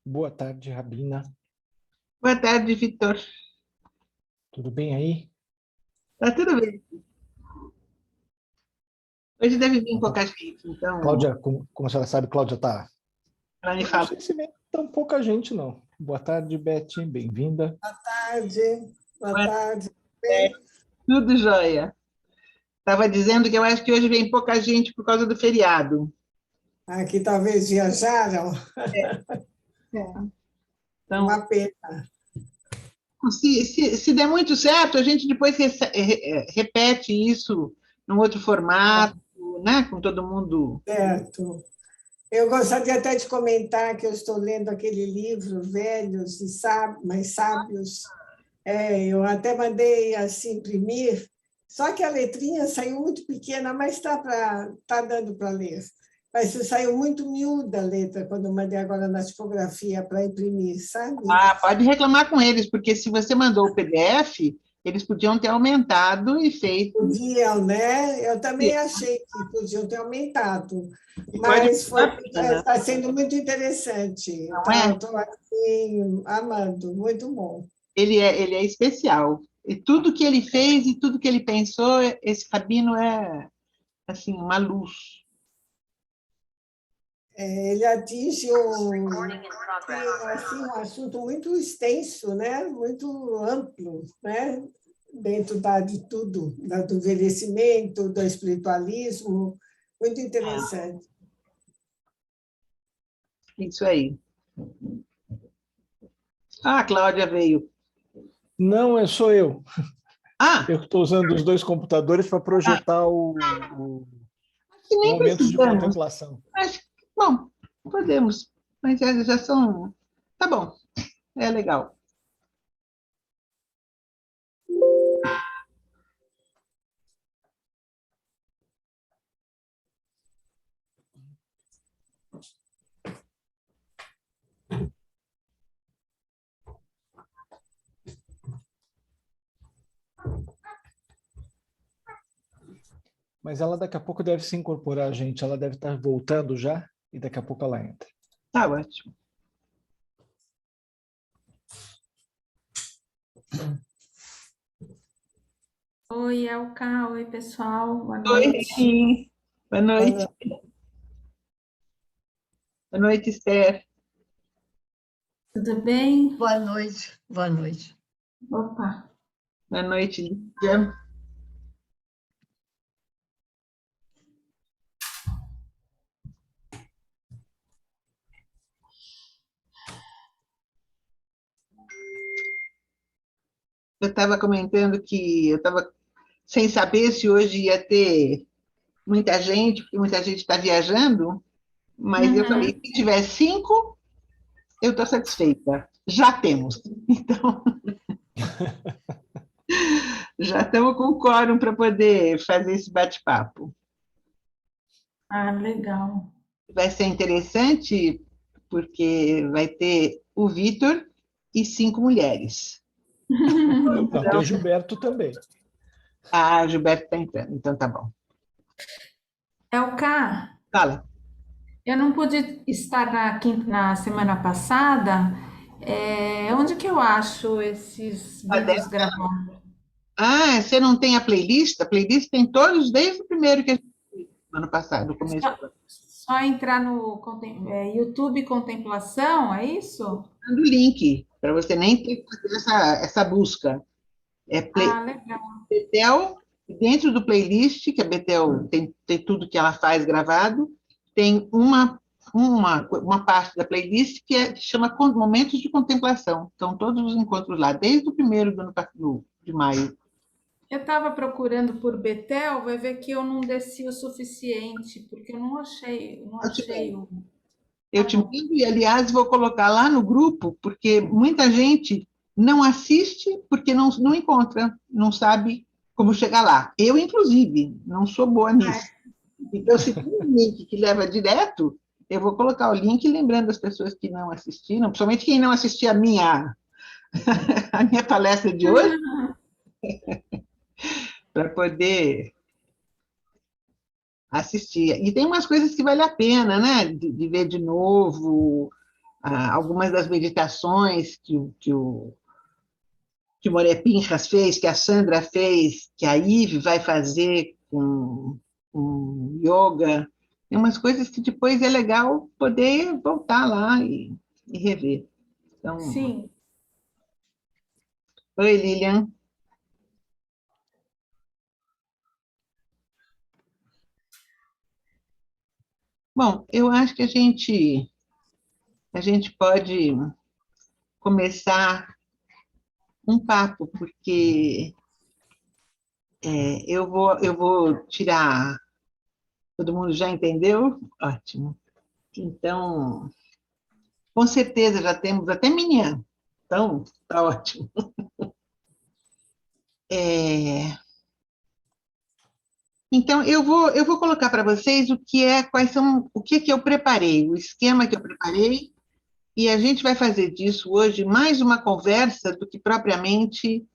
Boa tarde, Rabina. Boa tarde, Vitor. Tudo bem aí? Tá tudo bem. Hoje deve vir pouca gente, então Cláudia, como a senhora sabe, Cláudia tá. ela me Eu não fala. sei se vem tão pouca gente, não. Boa tarde, Beth, bem-vinda. Boa tarde, boa Boa tarde. tarde, Bem, tudo jóia. Estava dizendo que eu acho que hoje vem pouca gente por causa do feriado. aqui talvez viajaram, É. Então, uma pena. se der muito certo, a gente depois repete isso num outro formato, né? Com todo mundo. Certo. Eu gostaria até de comentar que eu estou lendo aquele livro, Velhos e Mas Sábios. Eu até mandei assim imprimir, só que a letrinha saiu muito pequena, mas tá dando para ler. Mas saiu muito miúda a letra quando eu mandei agora na tipografia para imprimir, sabe? Ah, pode reclamar com eles, porque se você mandou o PDF, eles podiam ter aumentado e feito. Podiam, né? Eu também achei que podiam ter aumentado, E pode mas valer a pena, está sendo muito interessante. não é? Estou assim, amando, muito bom. Ele é especial. E tudo que ele fez e tudo que ele pensou, esse Rabino é assim uma luz. Ele atinge assim, um assunto muito extenso, né? Muito amplo, né? Dentro de tudo, do envelhecimento, do espiritualismo, muito interessante. Isso aí. Ah, a Cláudia veio. Não, sou eu. Ah, Eu estou usando os dois computadores para projetar que o nem momento de precisamos. contemplação. Acho que, bom, podemos, mas já são. Tá bom, é legal. Mas ela daqui a pouco deve se incorporar a gente. Ela deve estar voltando já e daqui a pouco ela entra. Tá ótimo. Oi, Elka. Oi, pessoal. Boa Oi, noite. sim. Boa noite. Boa noite, Esther. Tudo bem? Boa noite, boa noite. Opa. Boa noite, Lídia. Eu estava comentando que eu estava sem saber se hoje ia ter muita gente, porque muita gente está viajando, mas eu falei, Uhum. se tiver 5, eu estou satisfeita. Já temos. Então, já estamos com quórum para poder fazer esse bate-papo. Ah, legal. Vai ser interessante, porque vai ter o Vitor e 5 mulheres. Não, tem o Gilberto também. Ah, a Gilberto está entrando, então tá bom. Elka, Fala. eu não pude estar na semana passada. Onde que eu acho esses vídeos gravados? Ah, você não tem a playlist? A playlist tem todos, desde o primeiro que a gente fez, no ano passado, no começo Só, do ano. só entrar no YouTube Contemplação, é isso? Mando o link, para você nem ter que fazer essa busca. É Ah, legal. Betel, dentro do playlist, que a Betel tem tudo que ela faz gravado, tem uma parte da playlist que chama Momentos de Contemplação. Então, todos os encontros lá, desde o primeiro de maio. Eu estava procurando por Betel, vai ver que eu não desci o suficiente, porque eu não Eu te achei o. Eu Tá te bom. mando e, aliás, vou colocar lá no grupo, porque muita gente não assiste porque não encontra, não sabe como chegar lá. Eu, inclusive, não sou boa Ah, nisso. Então, se tem um link que leva direto, eu vou colocar o link lembrando as pessoas que não assistiram, principalmente quem não assistiu a minha palestra de hoje, para poder assistir. E tem umas coisas que vale a pena, né? De ver de novo. algumas das meditações que o Moré Pinhas fez, que a Sandra fez, que a Ive vai fazer com yoga. Tem umas coisas que depois é legal poder voltar lá e rever. Então, Sim. oi, Lilian. Bom, eu acho que a gente pode começar um papo, porque eu vou tirar. Todo mundo já entendeu? Ótimo. Então, com certeza já temos até manhã. Então, tá ótimo. Então, eu vou colocar para vocês o que eu preparei, o esquema que eu preparei, e a gente vai fazer disso hoje mais uma conversa do que propriamente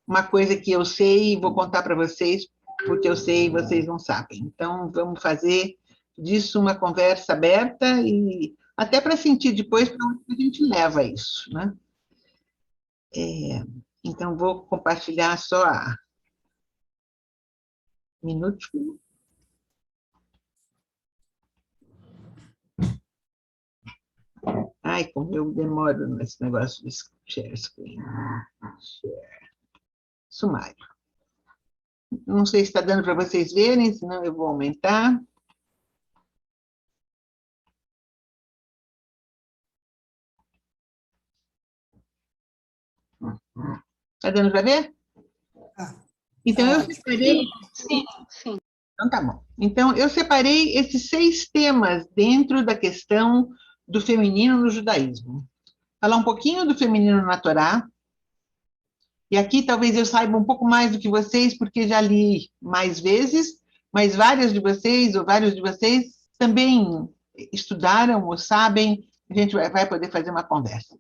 uma coisa que eu sei e vou contar para vocês, porque eu sei e vocês não sabem. Então, vamos fazer disso uma conversa aberta e até para sentir depois para onde a gente leva isso, né? Então, vou compartilhar só minúsculo. Ai, como eu demoro nesse negócio de share screen. Share. Sumário. Não sei se está dando para vocês verem, senão eu vou aumentar. Está dando para ver? Então, eu separei... Sim. Então, tá bom. Então, eu separei esses 6 temas dentro da questão do feminino no judaísmo. Falar um pouquinho do feminino na Torá, e aqui talvez eu saiba um pouco mais do que vocês, porque já li mais vezes, mas várias de vocês, ou vários de vocês, também estudaram ou sabem, a gente vai poder fazer uma conversa.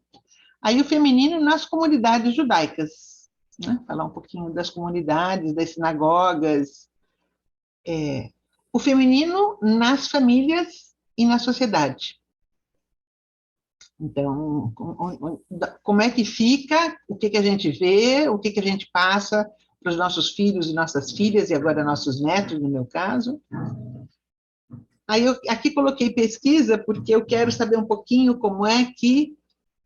Aí o feminino nas comunidades judaicas, né? Falar um pouquinho das comunidades, das sinagogas, o feminino nas famílias e na sociedade. Então, como é que fica, o que a gente vê, o que a gente passa para os nossos filhos e nossas filhas, e agora nossos netos, no meu caso. Aí eu aqui coloquei pesquisa, porque eu quero saber um pouquinho como é que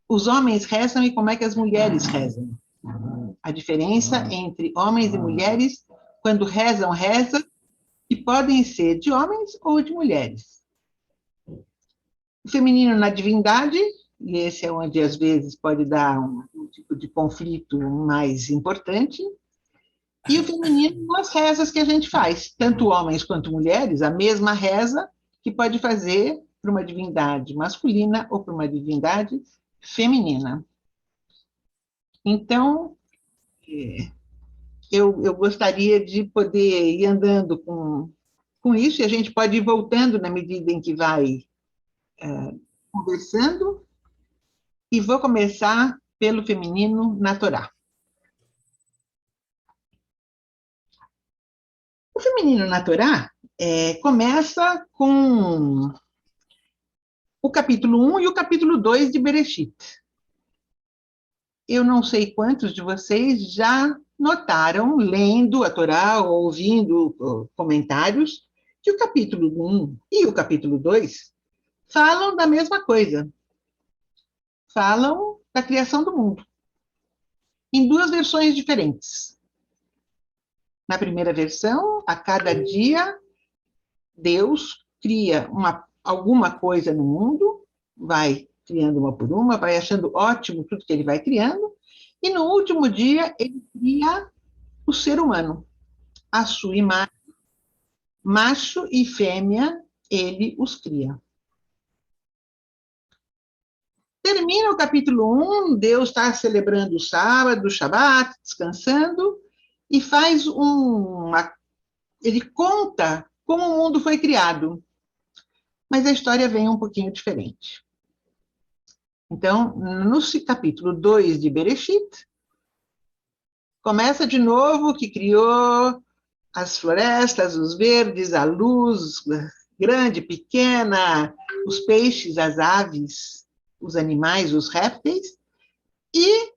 os homens rezam e como é que as mulheres rezam. A diferença entre homens e mulheres, quando rezam, que podem ser de homens ou de mulheres. O feminino na divindade, e esse é onde às vezes pode dar um tipo de conflito mais importante, e o feminino nas rezas que a gente faz, tanto homens quanto mulheres, a mesma reza que pode fazer para uma divindade masculina ou para uma divindade feminina. Então, eu gostaria de poder ir andando com isso, e a gente pode ir voltando na medida em que vai conversando, e vou começar pelo feminino na Torá. O feminino na Torá começa com o capítulo 1 e o capítulo 2 de Bereshit. Eu não sei quantos de vocês já notaram, lendo a Torá ou ouvindo comentários, que o capítulo 1 e o capítulo 2 falam da mesma coisa. Falam da criação do mundo, em 2 versões diferentes. Na primeira versão, a cada dia, Deus cria alguma coisa no mundo, vai criando uma por uma, vai achando ótimo tudo que ele vai criando, e no último dia ele cria o ser humano, a sua imagem, macho e fêmea, ele os cria. Termina o capítulo 1, Deus está celebrando o sábado, o Shabat, descansando, e faz ele conta como o mundo foi criado. Mas a história vem um pouquinho diferente. Então, no capítulo 2 de Bereshit, começa de novo que criou as florestas, os verdes, a luz, grande, pequena, os peixes, as aves, os animais, os répteis, e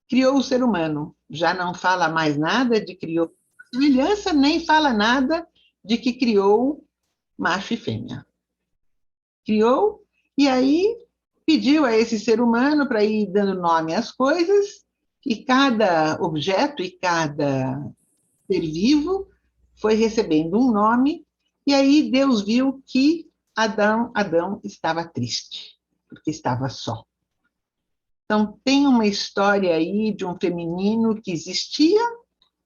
criou o ser humano. Já não fala mais nada de criou semelhança, nem fala nada de que criou macho e fêmea. Criou, e aí pediu a esse ser humano para ir dando nome às coisas, e cada objeto e cada ser vivo foi recebendo um nome, e aí Deus viu que Adão estava triste, porque estava só. Então, tem uma história aí de um feminino que existia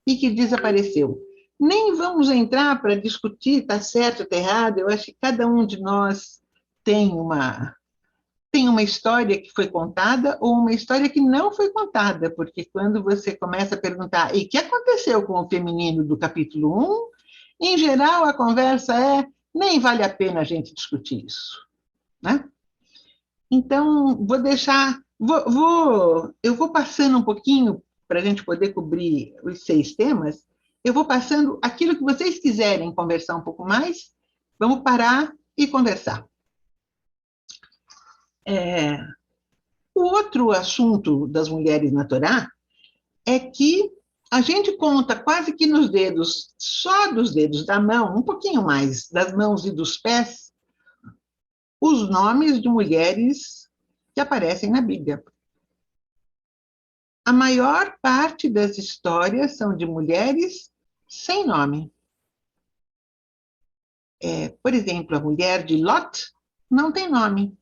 e que desapareceu. Nem vamos entrar para discutir, está certo, está errado, eu acho que cada um de nós tem uma história que foi contada ou uma história que não foi contada, porque quando você começa a perguntar e o que aconteceu com o feminino do capítulo 1, em geral a conversa é nem vale a pena a gente discutir isso, né? Então, eu vou passando um pouquinho para a gente poder cobrir os 6 temas, eu vou passando aquilo que vocês quiserem conversar um pouco mais, vamos parar e conversar. O outro assunto das mulheres na Torá é que a gente conta quase que nos dedos, só dos dedos da mão, um pouquinho mais, das mãos e dos pés, os nomes de mulheres que aparecem na Bíblia. A maior parte das histórias são de mulheres sem nome. Por exemplo, a mulher de Lot não tem nome.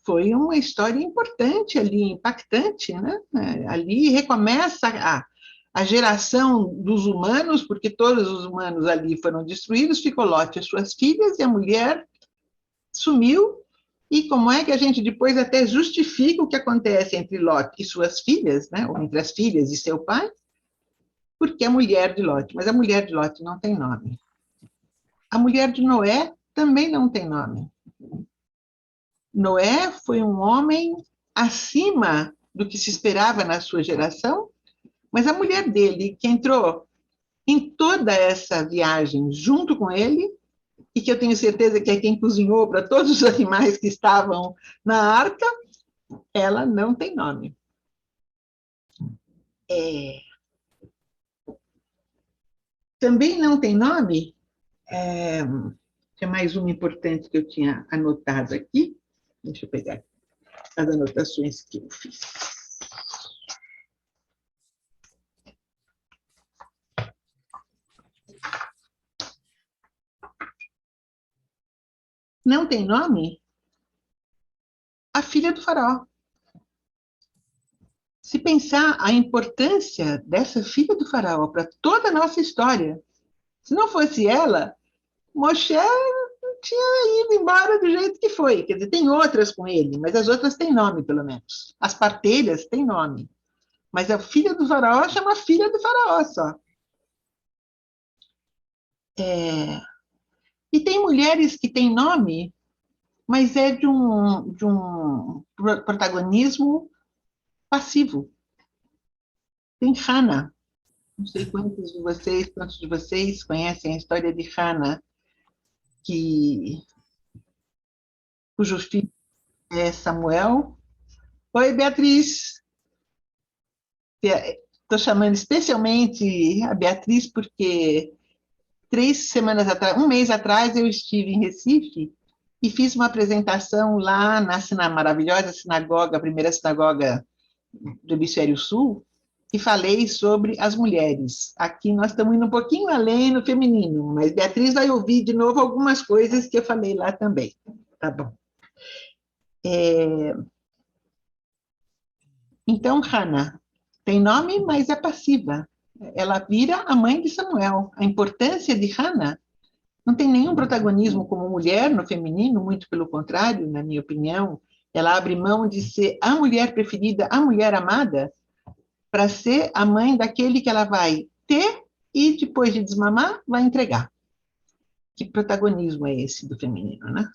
Foi uma história importante ali, impactante, né? Ali recomeça a geração dos humanos, porque todos os humanos ali foram destruídos, ficou Lot e suas filhas, e a mulher sumiu. E como é que a gente depois até justifica o que acontece entre Lot e suas filhas, né? Ou entre as filhas e seu pai? Porque é a mulher de Lot, mas a mulher de Lot não tem nome. A mulher de Noé também não tem nome. Noé foi um homem acima do que se esperava na sua geração, mas a mulher dele, que entrou em toda essa viagem junto com ele, e que eu tenho certeza que é quem cozinhou para todos os animais que estavam na arca, ela não tem nome. Também não tem nome, tinha mais uma importante que eu tinha anotado aqui, deixa eu pegar as anotações que eu fiz. Não tem nome? A filha do faraó. Se pensar a importância dessa filha do faraó para toda a nossa história, se não fosse ela, Moshe tinha ido embora do jeito que foi. Quer dizer, tem outras com ele, mas as outras têm nome, pelo menos. As partelhas têm nome. Mas a filha do faraó chama filha do faraó só. E tem mulheres que têm nome, mas é de um protagonismo passivo. Tem Hannah. Não sei quantos de vocês conhecem a história de Hannah, cujo filho é Samuel. Oi, Beatriz. Estou chamando especialmente a Beatriz porque 3 semanas atrás, um mês atrás, eu estive em Recife e fiz uma apresentação lá na maravilhosa sinagoga, a primeira sinagoga do Hemisfério Sul, e falei sobre as mulheres. Aqui nós estamos indo um pouquinho além no feminino, mas Beatriz vai ouvir de novo algumas coisas que eu falei lá também. Tá bom. Então, Hannah tem nome, mas é passiva. Ela vira a mãe de Samuel. A importância de Hannah não tem nenhum protagonismo como mulher no feminino, muito pelo contrário, na minha opinião. Ela abre mão de ser a mulher preferida, a mulher amada, para ser a mãe daquele que ela vai ter e, depois de desmamar, vai entregar. Que protagonismo é esse do feminino, né?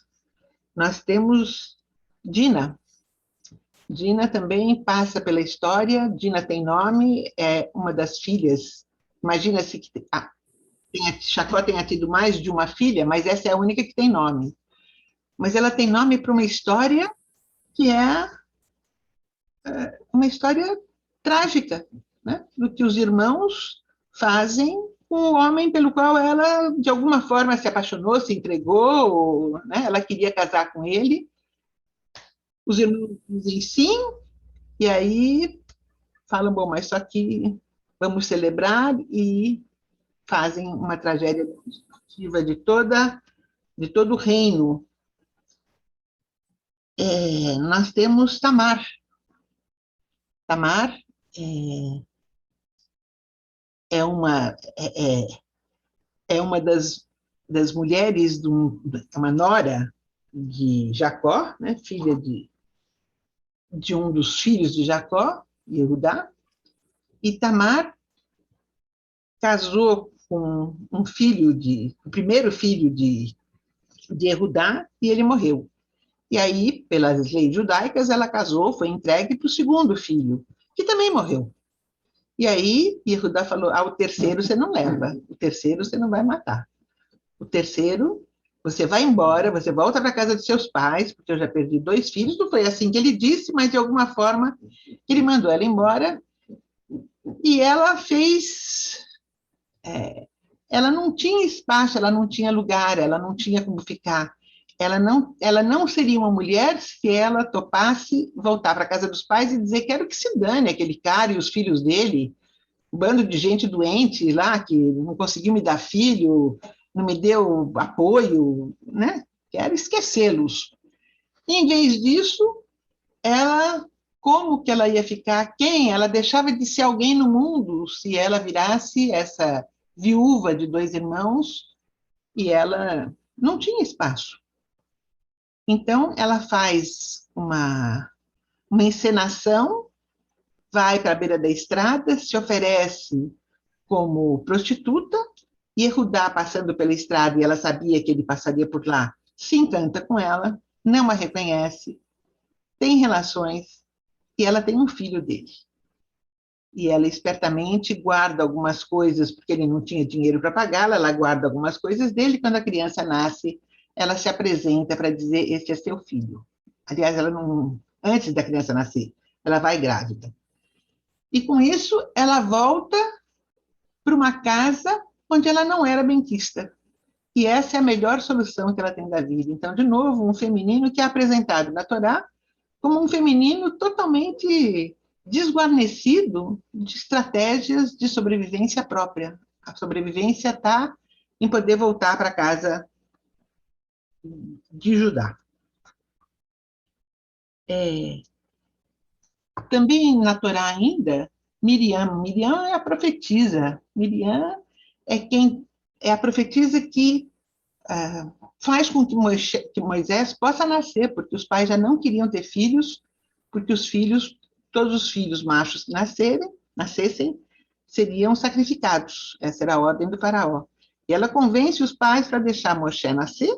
Nós temos Dina. Dina também passa pela história, Dina tem nome, é uma das filhas. Imagina-se que Jacó tenha tido mais de uma filha, mas essa é a única que tem nome. mas ela tem nome para uma história que é uma história trágica, né? Do que os irmãos fazem com o homem pelo qual ela, de alguma forma, se apaixonou, se entregou, ou, né? Ela queria casar com ele. Os irmãos dizem sim, e aí falam, bom, mas só que vamos celebrar, e fazem uma tragédia destrutiva de todo o reino. Nós temos Tamar. Tamar é uma das mulheres, uma nora de Jacó, né, filha de um dos filhos de Jacó, Judá, e Tamar casou com o primeiro filho de Judá, e ele morreu. E aí, pelas leis judaicas, ela casou, foi entregue para o segundo filho, que também morreu. E aí, Judá falou, o terceiro você não leva, o terceiro você não vai matar. O terceiro, você vai embora, você volta para a casa dos seus pais, porque eu já perdi 2 filhos, não foi assim que ele disse, mas de alguma forma ele mandou ela embora, e ela fez... ela não tinha espaço, ela não tinha lugar, ela não tinha como ficar. Ela não seria uma mulher se ela topasse voltar para a casa dos pais e dizer: quero que se dane aquele cara e os filhos dele, um bando de gente doente lá, que não conseguiu me dar filho, não me deu apoio, né? Quero esquecê-los. Em vez disso, como que ela ia ficar? Quem? Ela deixava de ser alguém no mundo se ela virasse essa viúva de 2 irmãos, e ela não tinha espaço. Então, ela faz uma encenação, vai para a beira da estrada, se oferece como prostituta, e Judá, passando pela estrada, e ela sabia que ele passaria por lá, se encanta com ela, não a reconhece, tem relações, e ela tem um filho dele. E ela espertamente guarda algumas coisas, porque ele não tinha dinheiro para pagá-la, ela guarda algumas coisas dele, quando a criança nasce, ela se apresenta para dizer: este é seu filho. Aliás, ela não, antes da criança nascer, ela vai grávida. E com isso, ela volta para uma casa onde ela não era benquista. E essa é a melhor solução que ela tem da vida. Então, de novo, um feminino que é apresentado na Torá como um feminino totalmente desguarnecido de estratégias de sobrevivência própria. A sobrevivência está em poder voltar para casa de Judá. Também na Torá ainda, Miriam é a profetisa. Miriam é a profetisa que faz com que Moisés possa nascer, porque os pais já não queriam ter filhos, porque todos os filhos machos que nascessem, seriam sacrificados. Essa era a ordem do faraó. E ela convence os pais para deixar Moshe nascer,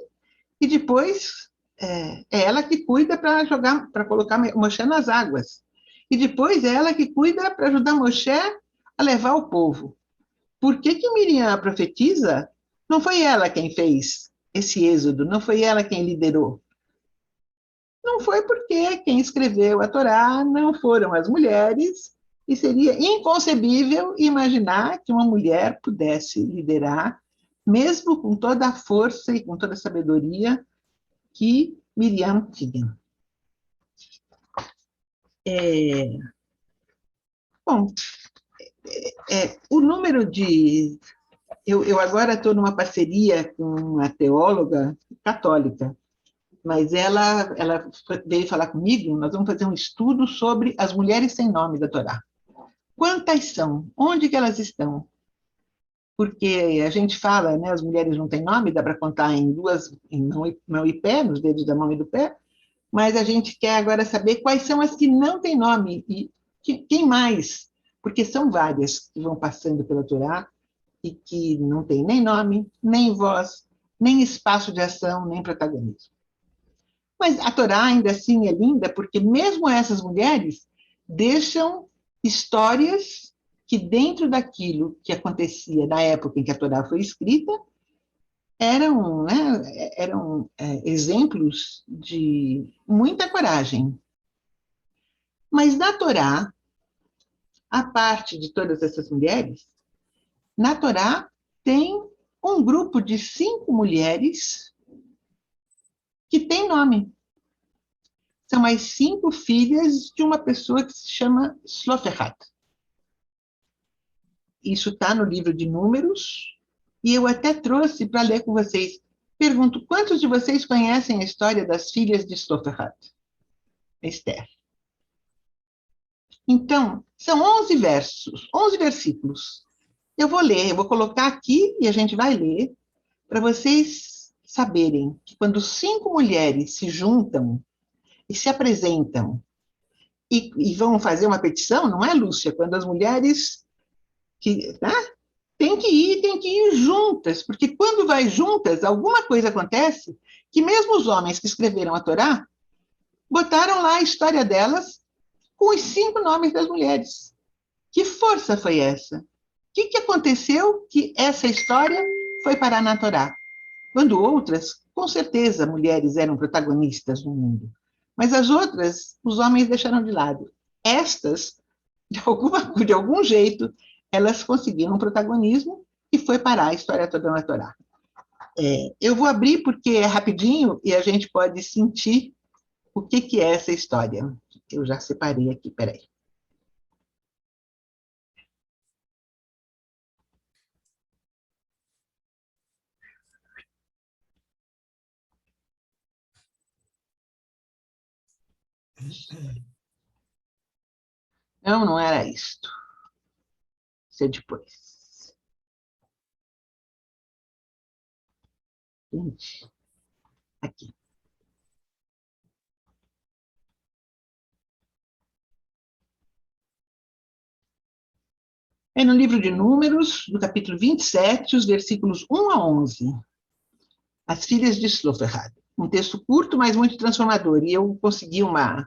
e depois é ela que cuida para colocar Moshe nas águas. E depois é ela que cuida para ajudar Moshe a levar o povo. Por que Miriam, a profetisa, não foi ela quem fez esse êxodo, não foi ela quem liderou? Não foi porque quem escreveu a Torá não foram as mulheres, e seria inconcebível imaginar que uma mulher pudesse liderar, mesmo com toda a força e com toda a sabedoria que Miriam tinha. Bom, o número de... Eu agora estou numa parceria com uma teóloga católica, mas ela veio falar comigo, nós vamos fazer um estudo sobre as mulheres sem nome da Torá. Quantas são? Onde que elas estão? Porque a gente fala, né, as mulheres não têm nome, dá para contar em mão e pé, nos dedos da mão e do pé, mas a gente quer agora saber quais são as que não têm nome, e quem mais? Porque são várias que vão passando pela Torá e que não têm nem nome, nem voz, nem espaço de ação, nem protagonismo. Mas a Torá ainda assim é linda, porque mesmo essas mulheres deixam histórias que, dentro daquilo que acontecia na época em que a Torá foi escrita, eram exemplos de muita coragem. Mas na Torá, a parte de todas essas mulheres, na Torá tem um grupo de 5 mulheres que tem nome. São as 5 filhas de uma pessoa que se chama Slofehat. Isso está no livro de Números, e eu até trouxe para ler com vocês. Pergunto, quantos de vocês conhecem a história das filhas de Slofehat? Esther. Então, são 11 versos, 11 versículos. Eu vou ler, eu vou colocar aqui e a gente vai ler, para vocês saberem que quando 5 mulheres se juntam e se apresentam e vão fazer uma petição, não é, Lúcia? Quando as mulheres tem que ir juntas, porque quando vai juntas, alguma coisa acontece que mesmo os homens que escreveram a Torá botaram lá a história delas com os 5 nomes das mulheres. Que força foi essa? O que aconteceu que essa história foi parar na Torá? Quando outras, com certeza, mulheres eram protagonistas no mundo. Mas as outras, os homens deixaram de lado. Estas, de algum jeito, elas conseguiram um protagonismo e foi parar a história toda na Torá. Eu vou abrir porque é rapidinho e a gente pode sentir o que é essa história. Eu já separei aqui, peraí. Não, não era isto. Isso é depois. Gente, aqui. É no livro de Números, no capítulo 27, os versículos 1 a 11. As filhas de Slofehat. Um texto curto, mas muito transformador. E eu consegui uma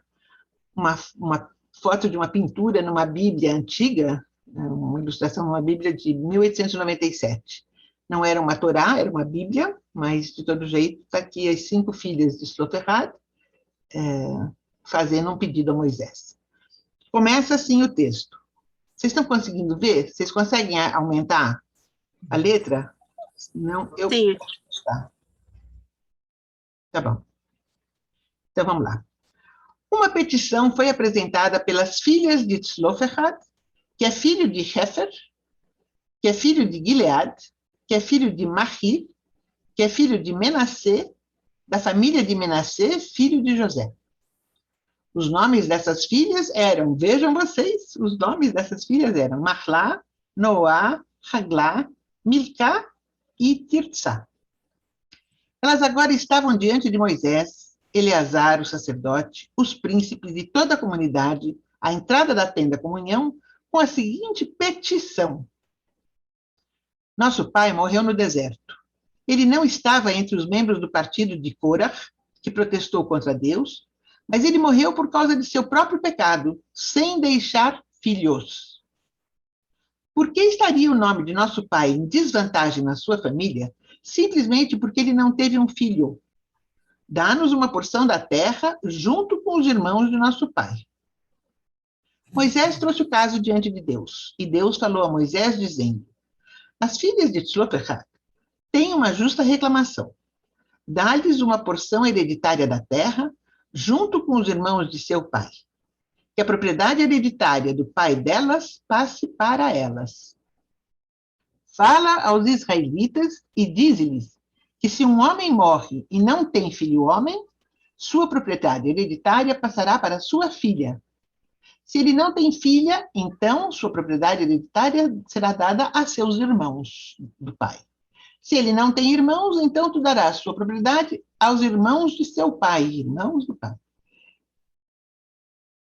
foto de uma pintura numa Bíblia antiga, uma ilustração numa Bíblia de 1897. Não era uma Torá, era uma Bíblia, mas, de todo jeito, está aqui as 5 filhas de Slofehat fazendo um pedido a Moisés. Começa assim o texto. Vocês estão conseguindo ver? Vocês conseguem aumentar a letra? Não, eu... Sim. Tá bom. Então, vamos lá. Uma petição foi apresentada pelas filhas de Tzlofehat, que é filho de Hefer, que é filho de Gilead, que é filho de Mahir, que é filho de Menassê, da família de Menassê, filho de José. Os nomes dessas filhas eram, vejam vocês, os nomes dessas filhas eram Mahlá, Noá, Haglá, Milcá e Tirtzá. Elas agora estavam diante de Moisés, Eleazar, o sacerdote, os príncipes e toda a comunidade, à entrada da tenda da comunhão, com a seguinte petição. Nosso pai morreu no deserto. Ele não estava entre os membros do partido de Korah, que protestou contra Deus, mas ele morreu por causa de seu próprio pecado, sem deixar filhos. Por que estaria o nome de nosso pai em desvantagem na sua família, simplesmente porque ele não teve um filho? Dá-nos uma porção da terra junto com os irmãos de nosso pai. Moisés trouxe o caso diante de Deus, e Deus falou a Moisés, dizendo, as filhas de Tzlofehat têm uma justa reclamação. Dá-lhes uma porção hereditária da terra, junto com os irmãos de seu pai. Que a propriedade hereditária do pai delas passe para elas. Fala aos israelitas e diz-lhes que se um homem morre e não tem filho homem, sua propriedade hereditária passará para sua filha. Se ele não tem filha, então sua propriedade hereditária será dada a seus irmãos do pai. Se ele não tem irmãos, então tu darás sua propriedade aos irmãos de seu pai, irmãos do pai.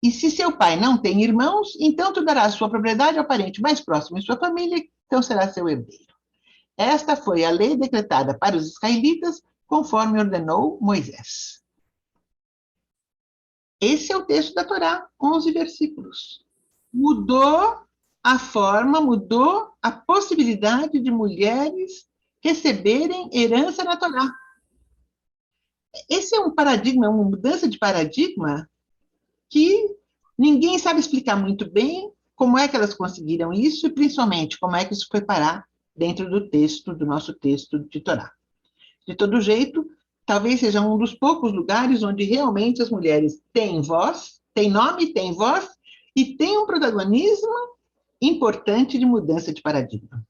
E se seu pai não tem irmãos, então tu darás sua propriedade ao parente mais próximo de sua família, então será seu herdeiro. Esta foi a lei decretada para os israelitas, conforme ordenou Moisés. Esse é o texto da Torá, 11 versículos. Mudou a forma, mudou a possibilidade de mulheres receberem herança na Torá. Esse é um paradigma, uma mudança de paradigma que ninguém sabe explicar muito bem como é que elas conseguiram isso e, principalmente, como é que isso foi parar dentro do texto, do nosso texto de Torá. De todo jeito, talvez seja um dos poucos lugares onde realmente as mulheres têm voz, têm nome, têm voz e têm um protagonismo importante de mudança de paradigma.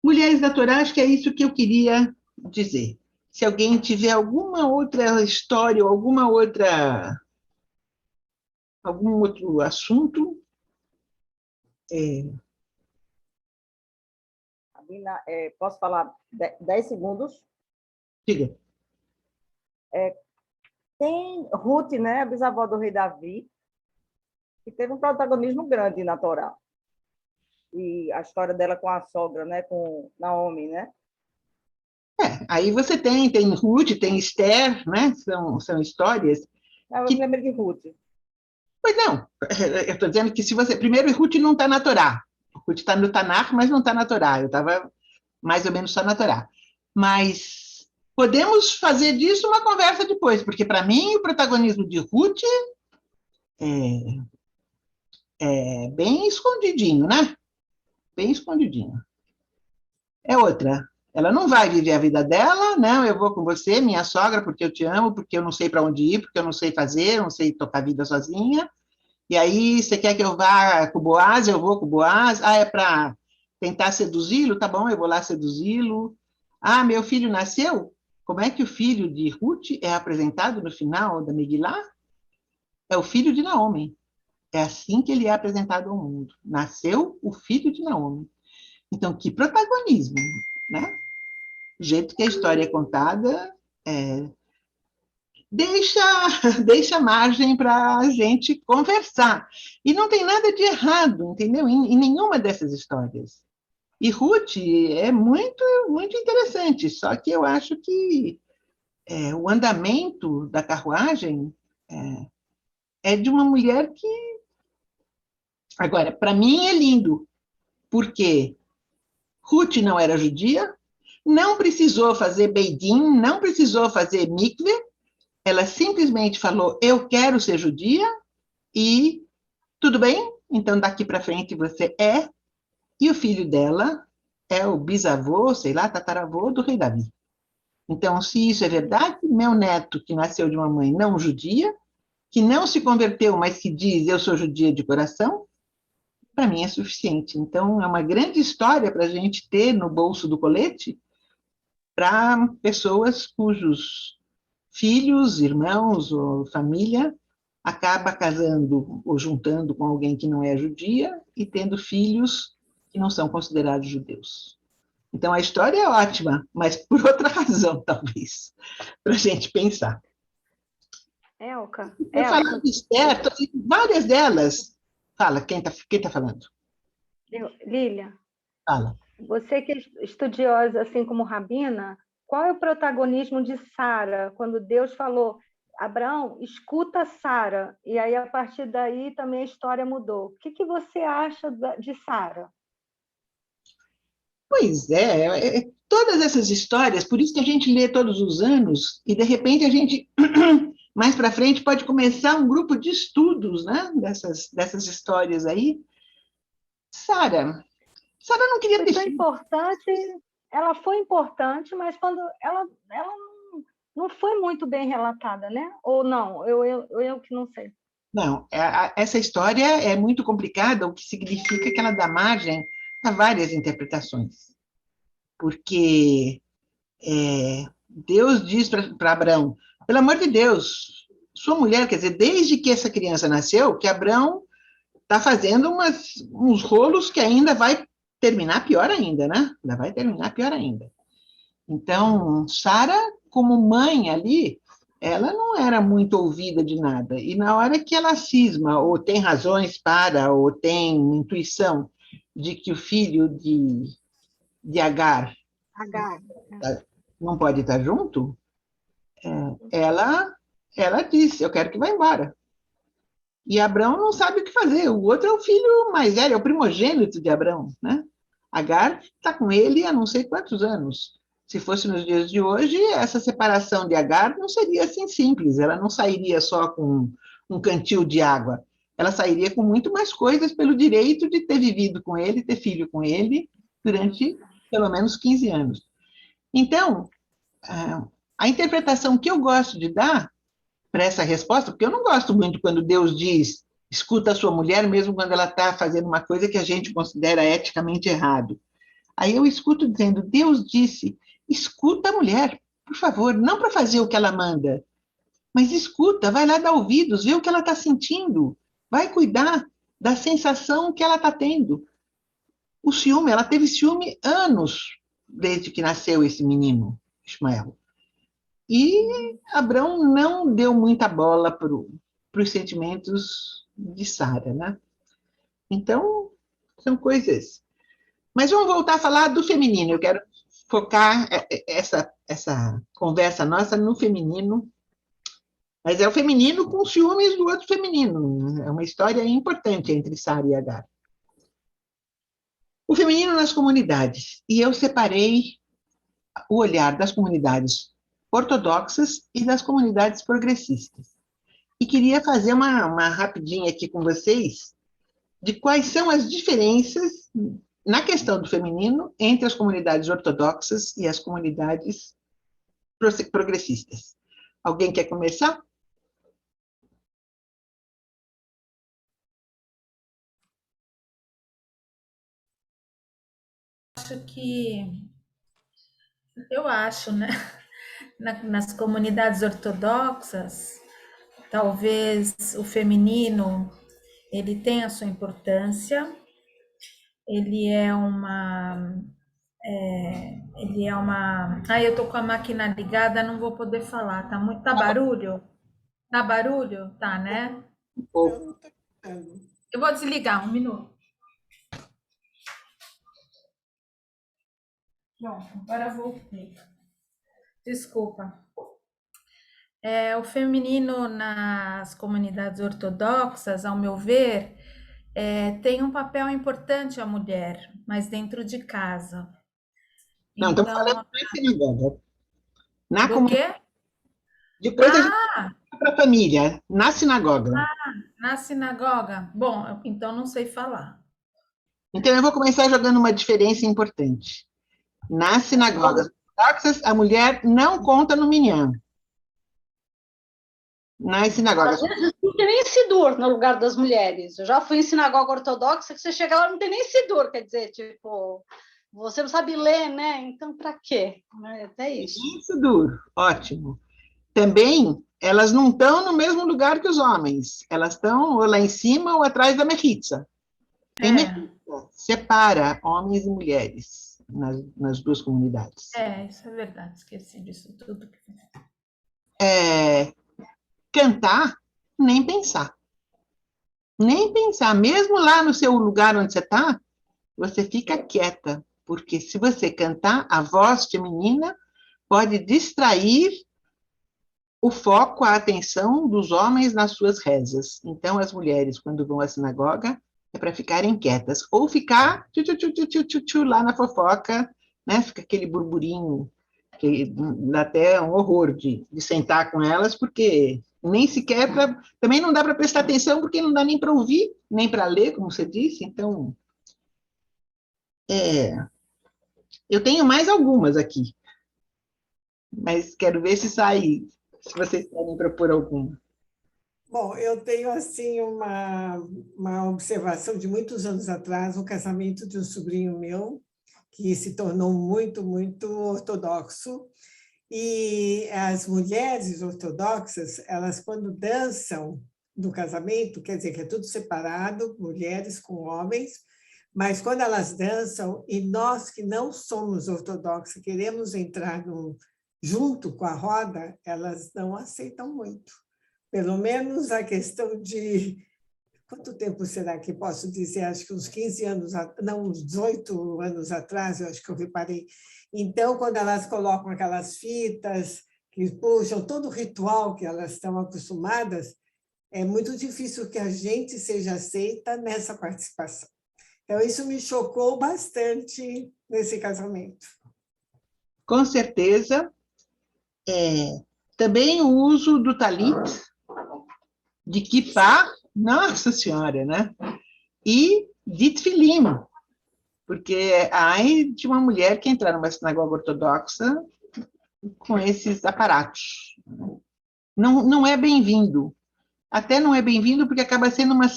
Mulheres da Torá, acho que é isso que eu queria dizer. Se alguém tiver alguma outra história ou algum outro assunto, Rabina, posso falar 10 segundos? diga. Tem Ruth, né, a bisavó do rei Davi, que teve um protagonismo grande na Torá. E a história dela com a sogra, né, com Naomi, né? Aí você tem Ruth, tem Esther, né? São histórias. Eu lembrei de Ruth. Pois não, eu estou dizendo que se você. Primeiro, Ruth não está na Torá. Ruth está no Tanakh, mas não está na Torá. Eu estava mais ou menos só na Torá. Mas podemos fazer disso uma conversa depois, porque para mim o protagonismo de Ruth é bem escondidinho, né? Bem escondidinho. É outra. Ela não vai viver a vida dela, não, eu vou com você, minha sogra, porque eu te amo, porque eu não sei para onde ir, porque eu não sei fazer, eu não sei tocar a vida sozinha. E aí, você quer que eu vá com o Boaz? Eu vou com o Boaz. Ah, é para tentar seduzi-lo? Tá bom, eu vou lá seduzi-lo. Ah, meu filho nasceu? Como é que o filho de Ruth é apresentado no final da Megilá? É o filho de Naomi. É assim que ele é apresentado ao mundo. Nasceu o filho de Naomi. Então, que protagonismo, né? O jeito que a história é contada deixa margem para a gente conversar. E não tem nada de errado, entendeu? Em nenhuma dessas histórias. E Ruth é muito, muito interessante, só que eu acho que o andamento da carruagem é de uma mulher que. Agora, para mim é lindo, porque Ruth não era judia, não precisou fazer Beidim, não precisou fazer mikve, ela simplesmente falou, eu quero ser judia, e tudo bem, então daqui para frente você é, e o filho dela é o bisavô, sei lá, tataravô do rei Davi. Então, se isso é verdade, meu neto, que nasceu de uma mãe não judia, que não se converteu, mas que diz, eu sou judia de coração, para mim é suficiente. Então, é uma grande história para a gente ter no bolso do colete para pessoas cujos filhos, irmãos ou família acaba casando ou juntando com alguém que não é judia e tendo filhos que não são considerados judeus. Então, a história é ótima, mas por outra razão, talvez, para a gente pensar. Elka, Eu falo de Esther, várias delas. Fala, quem tá falando? Lília, Fala. você que é estudiosa, assim como Rabina, qual é o protagonismo de Sara, quando Deus falou, Abraão, escuta Sara, e aí a partir daí também a história mudou. O que você acha de Sara? Pois todas essas histórias, por isso que a gente lê todos os anos, e de repente a gente, mais para frente, pode começar um grupo de estudos, né, dessas histórias aí. Sara não queria ter filho. Ela foi importante, mas quando ela não foi muito bem relatada, né? Ou não? Eu que não sei. Não, essa história é muito complicada, o que significa que ela dá margem a várias interpretações. Porque Deus diz para Abraão, pelo amor de Deus, sua mulher, quer dizer, desde que essa criança nasceu, que Abraão está fazendo uns rolos que ainda vai terminar pior ainda, né? Ainda vai terminar pior ainda. Então, Sara, como mãe ali, ela não era muito ouvida de nada. E na hora que ela cisma, ou tem razões para, ou tem intuição de que o filho de Agar não pode estar junto, ela disse, eu quero que vá embora. E Abrão não sabe o que fazer. O outro é o filho mais velho, é o primogênito de Abrão, né? Agar está com ele há não sei quantos anos. Se fosse nos dias de hoje, essa separação de Agar não seria assim simples. Ela não sairia só com um cantil de água. Ela sairia com muito mais coisas pelo direito de ter vivido com ele, ter filho com ele, durante pelo menos 15 anos. Então, a interpretação que eu gosto de dar para essa resposta, porque eu não gosto muito quando Deus diz, escuta a sua mulher, mesmo quando ela está fazendo uma coisa que a gente considera eticamente errado. Aí eu escuto dizendo, Deus disse, escuta a mulher, por favor, não para fazer o que ela manda, mas escuta, vai lá dar ouvidos, vê o que ela está sentindo, vai cuidar da sensação que ela está tendo. O ciúme, ela teve ciúme anos desde que nasceu esse menino, Ismael. E Abrão não deu muita bola para os sentimentos de Sara, né? Então, são coisas. Mas vamos voltar a falar do feminino. Eu quero focar essa conversa nossa no feminino. Mas é o feminino com ciúmes do outro feminino. É uma história importante entre Sara e Agar. O feminino nas comunidades. E eu separei o olhar das comunidades ortodoxas e das comunidades progressistas. E queria fazer uma rapidinha aqui com vocês de quais são as diferenças na questão do feminino entre as comunidades ortodoxas e as comunidades progressistas. Alguém quer começar? Eu acho, né? Nas comunidades ortodoxas, talvez o feminino ele tem a sua importância, ele é uma. Eu tô com a máquina ligada, não vou poder falar. Tá barulho? Tá barulho? Tá, né? Eu estou escutando. Eu vou desligar, um minuto. Pronto, agora voltei. Desculpa. O feminino nas comunidades ortodoxas, ao meu ver, tem um papel importante a mulher, mas dentro de casa. Não, estamos falando na sinagoga. Do quê? Depois a gente vai para a família, na sinagoga. Na sinagoga? Bom, então não sei falar. Então, eu vou começar jogando uma diferença importante. Nas sinagogas ortodoxas, a mulher não conta no minyan. Nas sinagogas. Às vezes não tem nem sidur no lugar das mulheres. Eu já fui em sinagoga ortodoxa, que você chega lá não tem nem sidur, quer dizer, tipo, você não sabe ler, né? Então, para quê? Até isso. Isso duro, ótimo. Também, elas não estão no mesmo lugar que os homens. Elas estão ou lá em cima ou atrás da mechitza. Tem mechitza, separa homens e mulheres nas duas comunidades. Isso é verdade, esqueci disso tudo. Cantar, nem pensar. Nem pensar. Mesmo lá no seu lugar onde você está, você fica quieta. Porque se você cantar, a voz feminina pode distrair o foco, a atenção dos homens nas suas rezas. Então, as mulheres, quando vão à sinagoga, é para ficarem quietas. Ou ficar lá na fofoca, né? Fica aquele burburinho, que dá até um horror de sentar com elas, porque nem sequer também não dá para prestar atenção, porque não dá nem para ouvir, nem para ler, como você disse. Então, eu tenho mais algumas aqui, mas quero ver se vocês querem propor alguma. Bom, eu tenho assim uma observação de muitos anos atrás, o casamento de um sobrinho meu, que se tornou muito, muito ortodoxo. E as mulheres ortodoxas, elas quando dançam no casamento, quer dizer que é tudo separado, mulheres com homens, mas quando elas dançam, e nós que não somos ortodoxos, queremos entrar junto com a roda, elas não aceitam muito. Pelo menos a questão de... Quanto tempo será que posso dizer? Acho que uns 15 anos, não, uns 18 anos atrás, eu acho que eu reparei. Então, quando elas colocam aquelas fitas, que puxam todo o ritual que elas estão acostumadas, é muito difícil que a gente seja aceita nessa participação. Então, isso me chocou bastante nesse casamento. Com certeza. Também o uso do talit, de kippah, nossa senhora, né? E de tefilim, porque ai de uma mulher que entrar numa sinagoga ortodoxa com esses aparatos. Não é bem-vindo. Até não é bem-vindo porque acaba sendo uma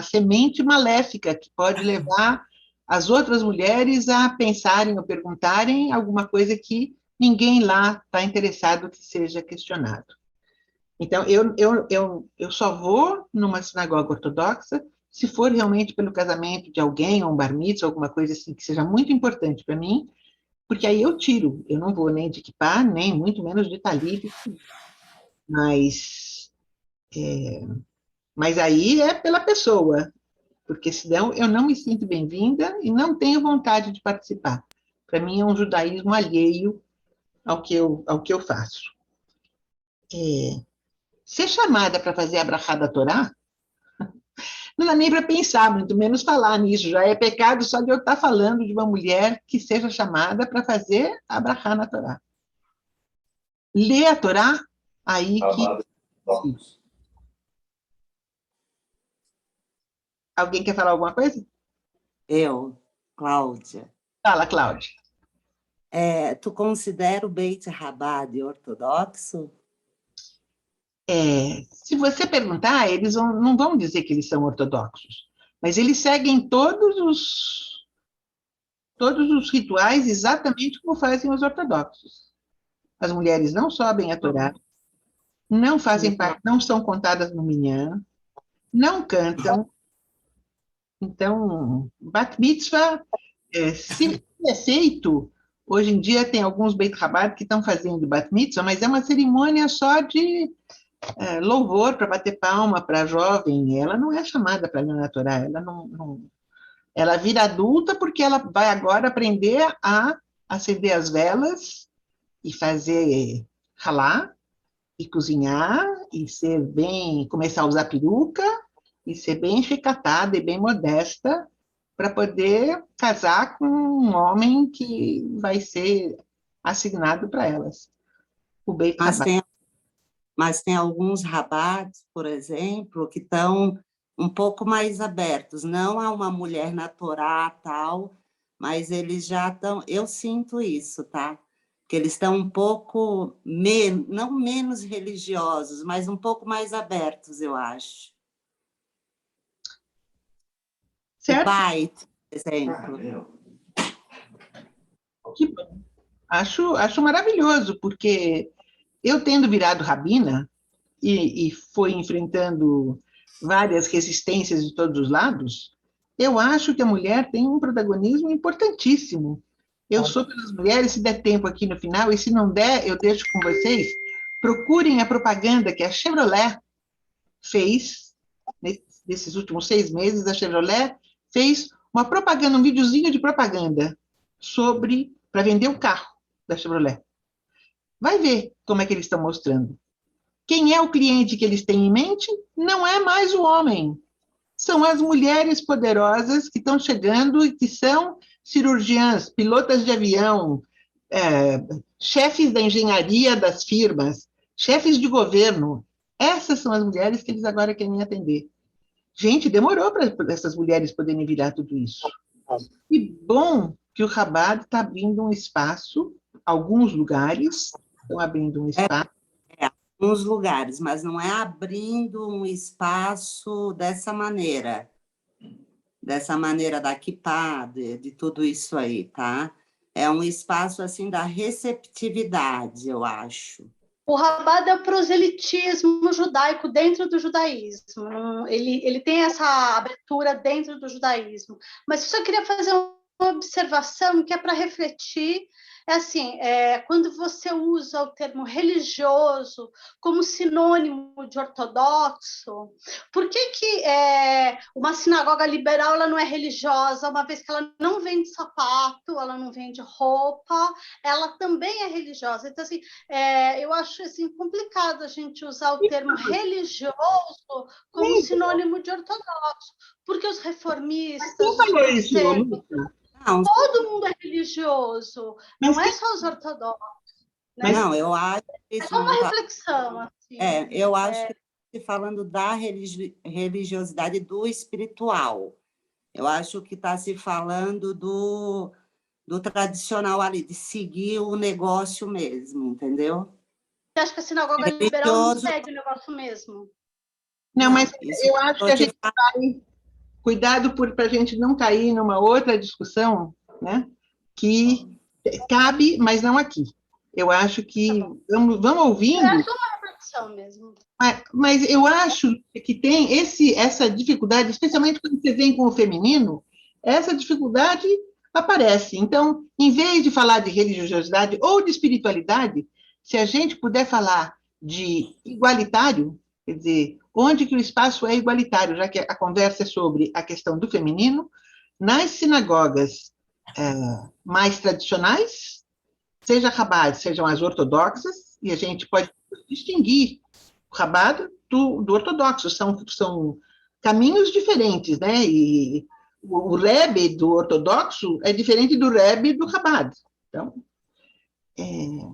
semente maléfica que pode levar as outras mulheres a pensarem ou perguntarem alguma coisa que ninguém lá está interessado que seja questionado. Então, eu só vou numa sinagoga ortodoxa se for realmente pelo casamento de alguém, ou um bar mitzvah, alguma coisa assim que seja muito importante para mim, porque aí eu tiro. Eu não vou nem de kippah, nem muito menos de talit, mas aí é pela pessoa, porque senão eu não me sinto bem-vinda e não tenho vontade de participar. Para mim é um judaísmo alheio ao que eu faço. Ser chamada para fazer a brachá da Torá, não dá nem para pensar, muito menos falar nisso. Já é pecado só de eu estar falando de uma mulher que seja chamada para fazer a brachá na Torá. Ler a Torá, aí que... Alguém quer falar alguma coisa? Eu, Cláudia. Fala, Cláudia. Tu considera o Beit Chabad ortodoxo? Se você perguntar, eles não vão dizer que eles são ortodoxos, mas eles seguem todos os rituais exatamente como fazem os ortodoxos. As mulheres não sobem a Torá, não fazem parte, não são contadas no minyan, não cantam. Então, Bat Mitzvah, se é feito, hoje em dia tem alguns Beit Chabad que estão fazendo Bat Mitzvah, mas é uma cerimônia só de louvor, para bater palma para a jovem. Ela não é chamada para ler na Torá, ela vira adulta porque ela vai agora aprender a acender as velas e fazer halá, e cozinhar, e começar a usar peruca, e ser bem enxicatada e bem modesta, para poder casar com um homem que vai ser assignado para elas. O Beit Chabad. Mas tem alguns rabates, por exemplo, que estão um pouco mais abertos. Não há uma mulher na Torá, tal, mas eles já estão... Eu sinto isso, tá? Que eles estão um pouco, não menos religiosos, mas um pouco mais abertos, eu acho. Certo? O Bait, por exemplo. Que bom. Acho maravilhoso, porque eu tendo virado rabina e foi enfrentando várias resistências de todos os lados, eu acho que a mulher tem um protagonismo importantíssimo. Eu sou pelas mulheres, se der tempo aqui no final, e se não der, eu deixo com vocês, procurem a propaganda que a Chevrolet fez, nesses últimos 6 meses, a Chevrolet fez uma propaganda, um videozinho de propaganda para vender o carro da Chevrolet. Vai ver como é que eles estão mostrando. Quem é o cliente que eles têm em mente? Não é mais o homem. São as mulheres poderosas que estão chegando e que são cirurgiãs, pilotas de avião, chefes da engenharia das firmas, chefes de governo. Essas são as mulheres que eles agora querem atender. Gente, demorou para essas mulheres poderem virar tudo isso. E bom que o Chabad está abrindo um espaço, alguns lugares estão abrindo um espaço. Alguns lugares, mas não é abrindo um espaço dessa maneira da kippah, de tudo isso aí, tá? É um espaço, assim, da receptividade, eu acho. O Chabad é o proselitismo judaico dentro do judaísmo. Ele tem essa abertura dentro do judaísmo. Mas eu só queria fazer uma observação que é para refletir É assim, quando você usa o termo religioso como sinônimo de ortodoxo, por que uma sinagoga liberal ela não é religiosa, uma vez que ela não vende sapato, ela não vende roupa, ela também é religiosa. Então, assim, eu acho assim, complicado a gente usar o termo religioso como sinônimo de ortodoxo, porque os reformistas, Quem os falou isso, judaiceiros, Lúcia? Não, todo mundo é religioso, Mas não é só os ortodoxos, né? não, eu acho que É isso só uma não tá. reflexão, assim. Eu acho que está falando da religiosidade do espiritual. Eu acho que está se falando do tradicional ali, de seguir o negócio mesmo, entendeu? Você acha que a sinagoga liberal não Religioso, segue o negócio mesmo? Não, mas isso eu acho eu que a te gente vai... Cuidado para a gente não cair numa outra discussão, né? Que cabe, mas não aqui. Eu acho que Tá bom. vamos ouvindo, É só uma reflexão mesmo. mas eu acho que tem essa dificuldade, especialmente quando você vem com o feminino, essa dificuldade aparece. Então, em vez de falar de religiosidade ou de espiritualidade, se a gente puder falar de igualitário, quer dizer, onde que o espaço é igualitário, já que a conversa é sobre a questão do feminino, nas sinagogas mais tradicionais, seja Chabad, sejam as ortodoxas, e a gente pode distinguir o Chabad do ortodoxo, são caminhos diferentes, né? E o Rebbe do ortodoxo é diferente do Rebbe do Chabad. Então,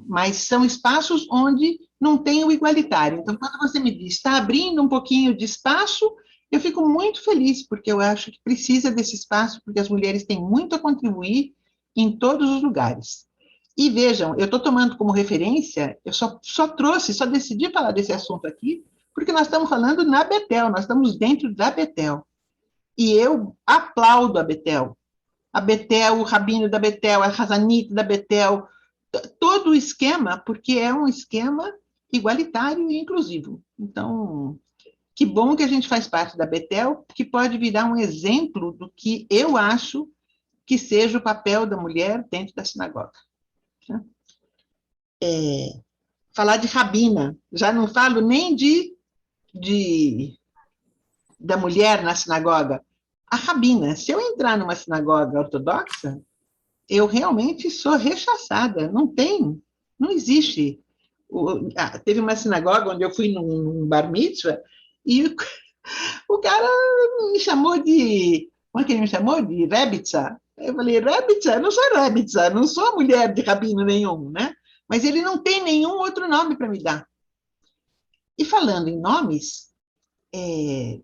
mas são espaços onde não tem o igualitário. Então, quando você me diz, está abrindo um pouquinho de espaço, eu fico muito feliz, porque eu acho que precisa desse espaço, porque as mulheres têm muito a contribuir em todos os lugares. E vejam, eu estou tomando como referência, eu só decidi falar desse assunto aqui, porque nós estamos falando na Betel, nós estamos dentro da Betel. E eu aplaudo a Betel, o rabino da Betel, a Hazanit da Betel, todo o esquema, porque é um esquema igualitário e inclusivo. Então, que bom que a gente faz parte da Betel, que pode virar um exemplo do que eu acho que seja o papel da mulher dentro da sinagoga. Falar de rabina, já não falo nem da mulher na sinagoga. A rabina, se eu entrar numa sinagoga ortodoxa, eu realmente sou rechaçada, não existe. Teve uma sinagoga onde eu fui num bar mitzvah e o cara me chamou de... Como é que ele me chamou? De Rebitza. Eu falei, Rebitza? Eu não sou Rebitza, não sou mulher de rabino nenhum, né? Mas ele não tem nenhum outro nome para me dar. E falando em nomes,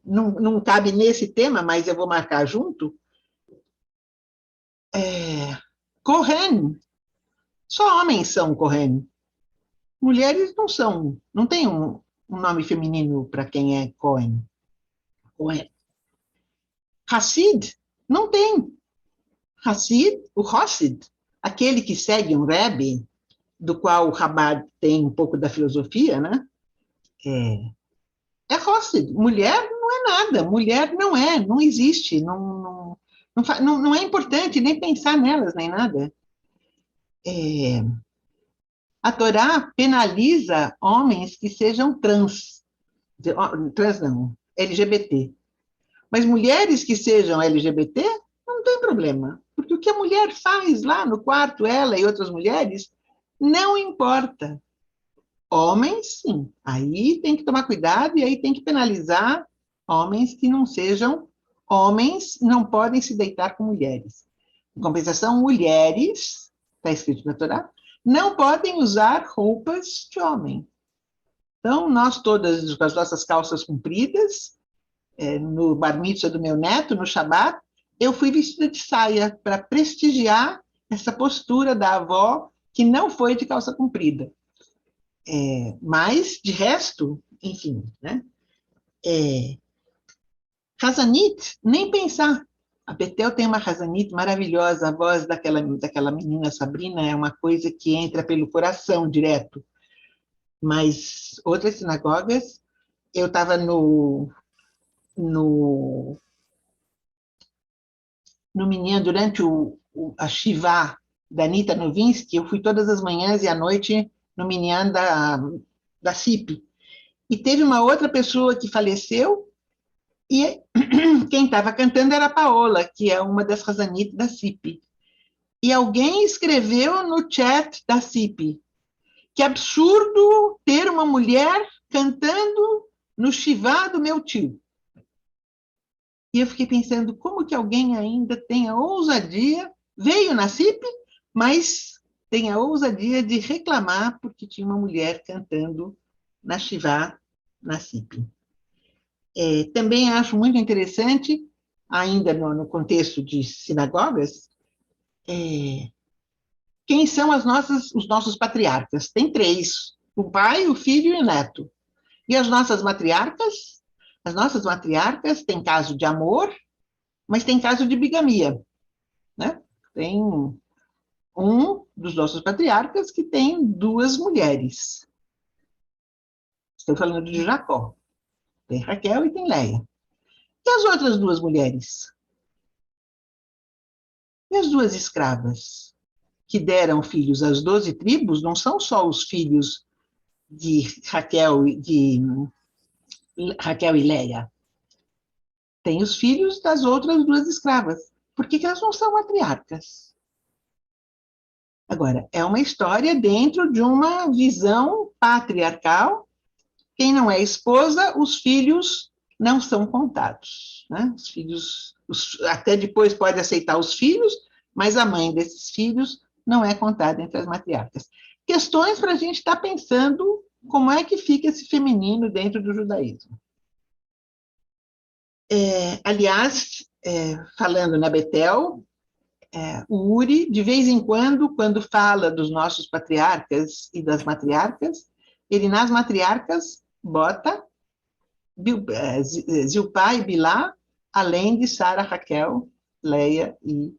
não cabe nesse tema, mas eu vou marcar junto, Kohen. Só homens são Kohen. Mulheres não são, não tem um nome feminino para quem é Cohen. Cohen. Hassid, não tem. Hassid, o Hassid, aquele que segue um Rebbe, do qual o Chabad tem um pouco da filosofia, né? É Hassid. Mulher não é nada, mulher não existe, não é importante nem pensar nelas, nem nada. A Torá penaliza homens que sejam trans não, LGBT. Mas mulheres que sejam LGBT, não tem problema. Porque o que a mulher faz lá no quarto, ela e outras mulheres, não importa. Homens, sim. Aí tem que tomar cuidado e aí tem que penalizar homens que não sejam homens, não podem se deitar com mulheres. Em compensação, mulheres, está escrito na Torá, não podem usar roupas de homem. Então, nós todas, com as nossas calças compridas, no bar mitzvah do meu neto, no Shabat, eu fui vestida de saia para prestigiar essa postura da avó que não foi de calça comprida. Mas, de resto, enfim, né? Hazanit, nem pensar. A Betel tem uma Hazanit maravilhosa, a voz daquela menina Sabrina é uma coisa que entra pelo coração direto. Mas outras sinagogas, eu estava no Minyan durante a Shivá da Anita Novinsky, eu fui todas as manhãs e à noite no Minyan da CIP. E teve uma outra pessoa que faleceu, e quem estava cantando era a Paola, que é uma das Razanit da CIP. E alguém escreveu no chat da CIP, que absurdo ter uma mulher cantando no Shivá do meu tio. E eu fiquei pensando, como que alguém ainda tem a ousadia, veio na CIP, mas tem a ousadia de reclamar porque tinha uma mulher cantando na Shivá, na CIP. Também acho muito interessante, ainda no contexto de sinagogas, quem são os nossos patriarcas. Tem 3, o pai, o filho e o neto. E as nossas matriarcas? As nossas matriarcas têm caso de amor, mas tem caso de bigamia, né? Tem um dos nossos patriarcas que tem 2 mulheres. Estou falando de Jacó. Tem Raquel e tem Leia. E as outras 2 mulheres? E as 2 escravas que deram filhos às 12 tribos não são só os filhos de Raquel e Leia. Tem os filhos das outras 2 escravas. Por que elas não são matriarcas? Agora, é uma história dentro de uma visão patriarcal. Quem não é esposa, os filhos não são contados, né? Os filhos, até depois pode aceitar os filhos, mas a mãe desses filhos não é contada entre as matriarcas. Questões para a gente estar pensando como é que fica esse feminino dentro do judaísmo. Aliás, falando na Betel, o Uri, de vez em quando fala dos nossos patriarcas e das matriarcas, ele nas matriarcas bota Zilpá e Bilá, além de Sara, Raquel, Leia e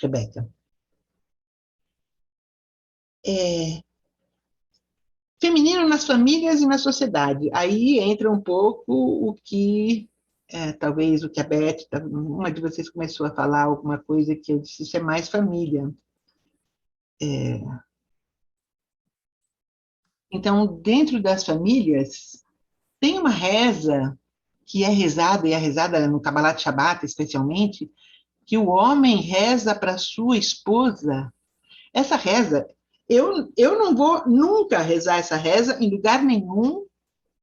Rebeca. Feminino nas famílias e na sociedade. Aí entra um pouco o que, talvez o que a Beth, uma de vocês começou a falar alguma coisa que eu disse, isso é mais família. Então, dentro das famílias, tem uma reza que é rezada, e é rezada no Kabbalat Shabbat, especialmente, que o homem reza para sua esposa. Essa reza, eu não vou nunca rezar essa reza em lugar nenhum,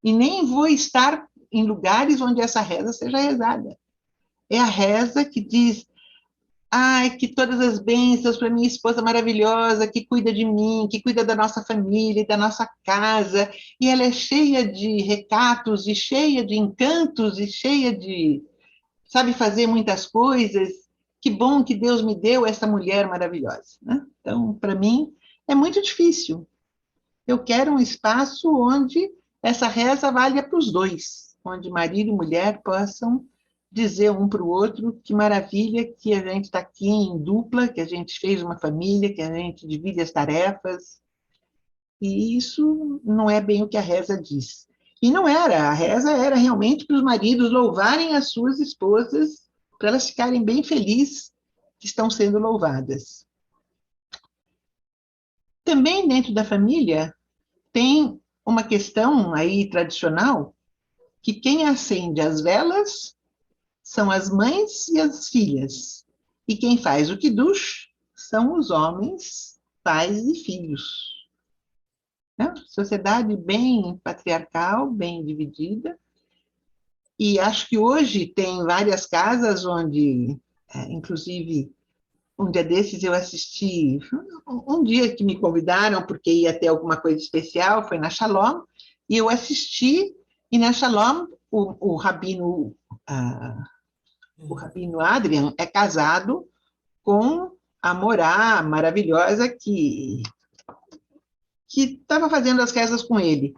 e nem vou estar em lugares onde essa reza seja rezada. É a reza que diz, que todas as bênçãos para minha esposa maravilhosa, que cuida de mim, que cuida da nossa família, da nossa casa, e ela é cheia de recatos, e cheia de encantos, e cheia de, sabe fazer muitas coisas. Que bom que Deus me deu essa mulher maravilhosa, né? Então, para mim, é muito difícil. Eu quero um espaço onde essa reza valha para os 2, onde marido e mulher possam dizer um para o outro que maravilha que a gente está aqui em dupla, que a gente fez uma família, que a gente divide as tarefas. E isso não é bem o que a reza diz. E não era, a reza era realmente para os maridos louvarem as suas esposas, para elas ficarem bem felizes que estão sendo louvadas. Também dentro da família tem uma questão aí tradicional, que quem acende as velas são as mães e as filhas, e quem faz o kiddush são os homens, pais e filhos. Né? Sociedade bem patriarcal, bem dividida, e acho que hoje tem várias casas onde, inclusive, um dia desses eu assisti, um dia que me convidaram porque ia ter alguma coisa especial, foi na Shalom, e eu assisti, e na Shalom o rabino Adrian é casado com a Morá maravilhosa que estava fazendo as rezas com ele.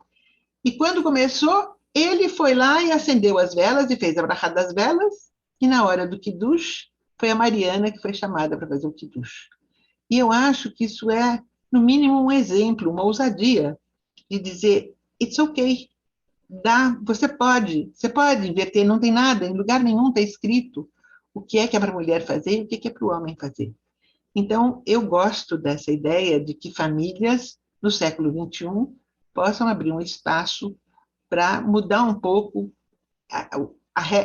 E quando começou, ele foi lá e acendeu as velas e fez a brachá das velas, e na hora do kiddush, foi a Mariana que foi chamada para fazer o kiddush. E eu acho que isso é, no mínimo, um exemplo, uma ousadia de dizer, it's okay, você pode inverter, não tem nada, em lugar nenhum está escrito o que é para a mulher fazer e o que é para o homem fazer. Então, eu gosto dessa ideia de que famílias, no século XXI, possam abrir um espaço para mudar um pouco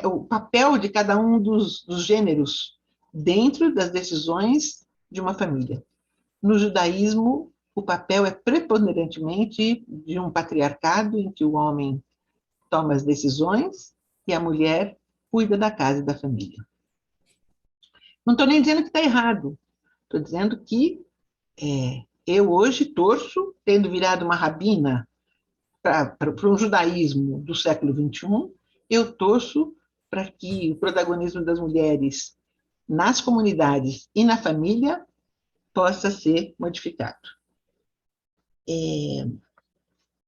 o papel de cada um dos gêneros dentro das decisões de uma família. No judaísmo, o papel é preponderantemente de um patriarcado em que o homem toma as decisões e a mulher cuida da casa e da família. Não estou nem dizendo que está errado, estou dizendo que eu hoje torço, tendo virado uma rabina para um judaísmo do século XXI, eu torço para que o protagonismo das mulheres nas comunidades e na família possa ser modificado.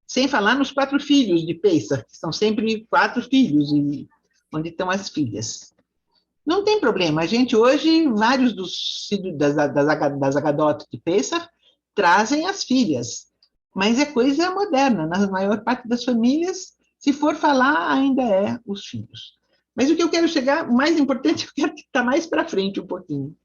Sem falar nos 4 filhos de Pesach, que são sempre 4 filhos, e onde estão as filhas. Não tem problema, a gente hoje, vários das Agadot de Pesach trazem as filhas, mas é coisa moderna, na maior parte das famílias, se for falar, ainda é os filhos. Mas o que eu quero chegar, o mais importante, eu quero estar mais para frente um pouquinho.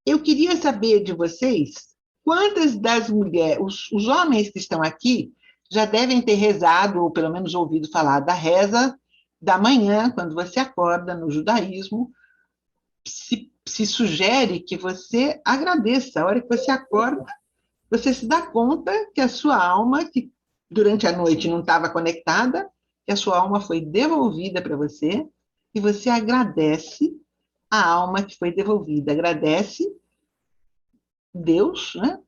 Eu queria saber de vocês, quantas das mulheres, os homens que estão aqui, já devem ter rezado, ou pelo menos ouvido falar da reza da manhã, quando você acorda no judaísmo, se sugere que você agradeça. A hora que você acorda, você se dá conta que a sua alma, que durante a noite não estava conectada, que a sua alma foi devolvida para você, e você agradece a alma que foi devolvida, agradece Deus, né?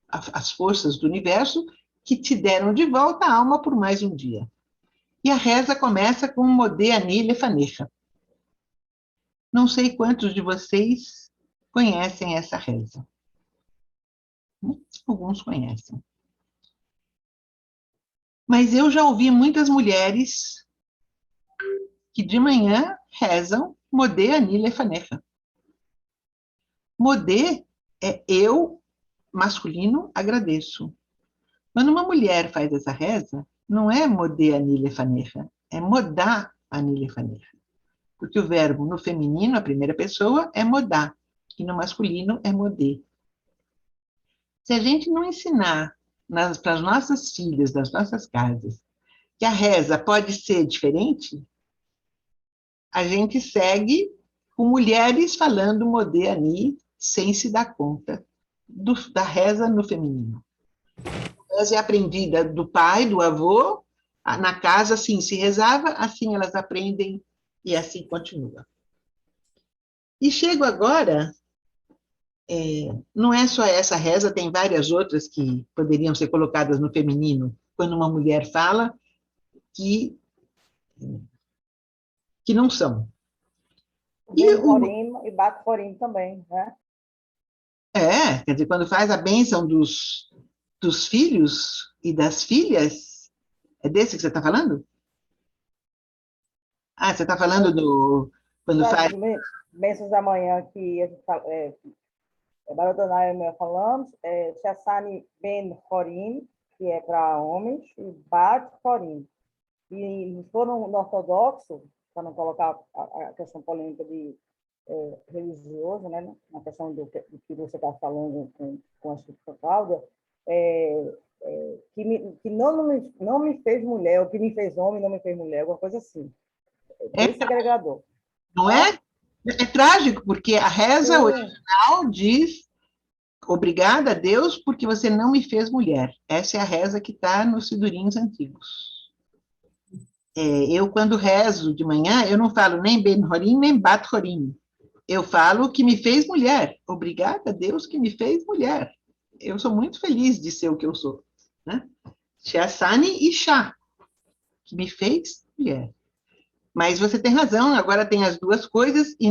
As forças do universo, que te deram de volta a alma por mais um dia. E a reza começa com Modé Ani Lefanecha. Não sei quantos de vocês conhecem essa reza. Alguns conhecem. Mas eu já ouvi muitas mulheres que de manhã rezam Modé Ani Lefanecha. Modé é eu, masculino, agradeço. Quando uma mulher faz essa reza, não é Modé Ani Lefanecha, é Modá Ani Lefanecha. Porque o verbo no feminino, a primeira pessoa, é modá, e no masculino é modê. Se a gente não ensinar para as nossas filhas, das nossas casas, que a reza pode ser diferente, a gente segue com mulheres falando modê ani, sem se dar conta da reza no feminino. A reza é aprendida do pai, do avô, na casa assim se rezava, assim elas aprendem e assim continua. E chego agora, não é só essa reza, tem várias outras que poderiam ser colocadas no feminino, quando uma mulher fala que não são. E Bat Horim também, né? Quer dizer, quando faz a bênção dos filhos e das filhas, é desse que você está falando? Ah, você está falando do... Quando faz... Bênçãos da manhã que a gente fala, Barotonai nós falamos, Shassani Ben Horim, que é para homens, e Bat Horim. E se for no ortodoxo, para não colocar a questão polêmica de religioso, né, na questão do que você está falando com a Chica Cláudia, que não me fez mulher, o que me fez homem não me fez mulher, alguma coisa assim. Esse agregador. Não é? É trágico, porque a reza original diz: obrigada a Deus porque você não me fez mulher. Essa é a reza que está nos sidurinhos antigos. Eu, quando rezo de manhã, eu não falo nem Ben Horim, nem Bat Horim. Eu falo que me fez mulher. Obrigada a Deus que me fez mulher. Eu sou muito feliz de ser o que eu sou. Né? Shassani e Shá, que me fez mulher. Mas você tem razão, agora tem as duas coisas, e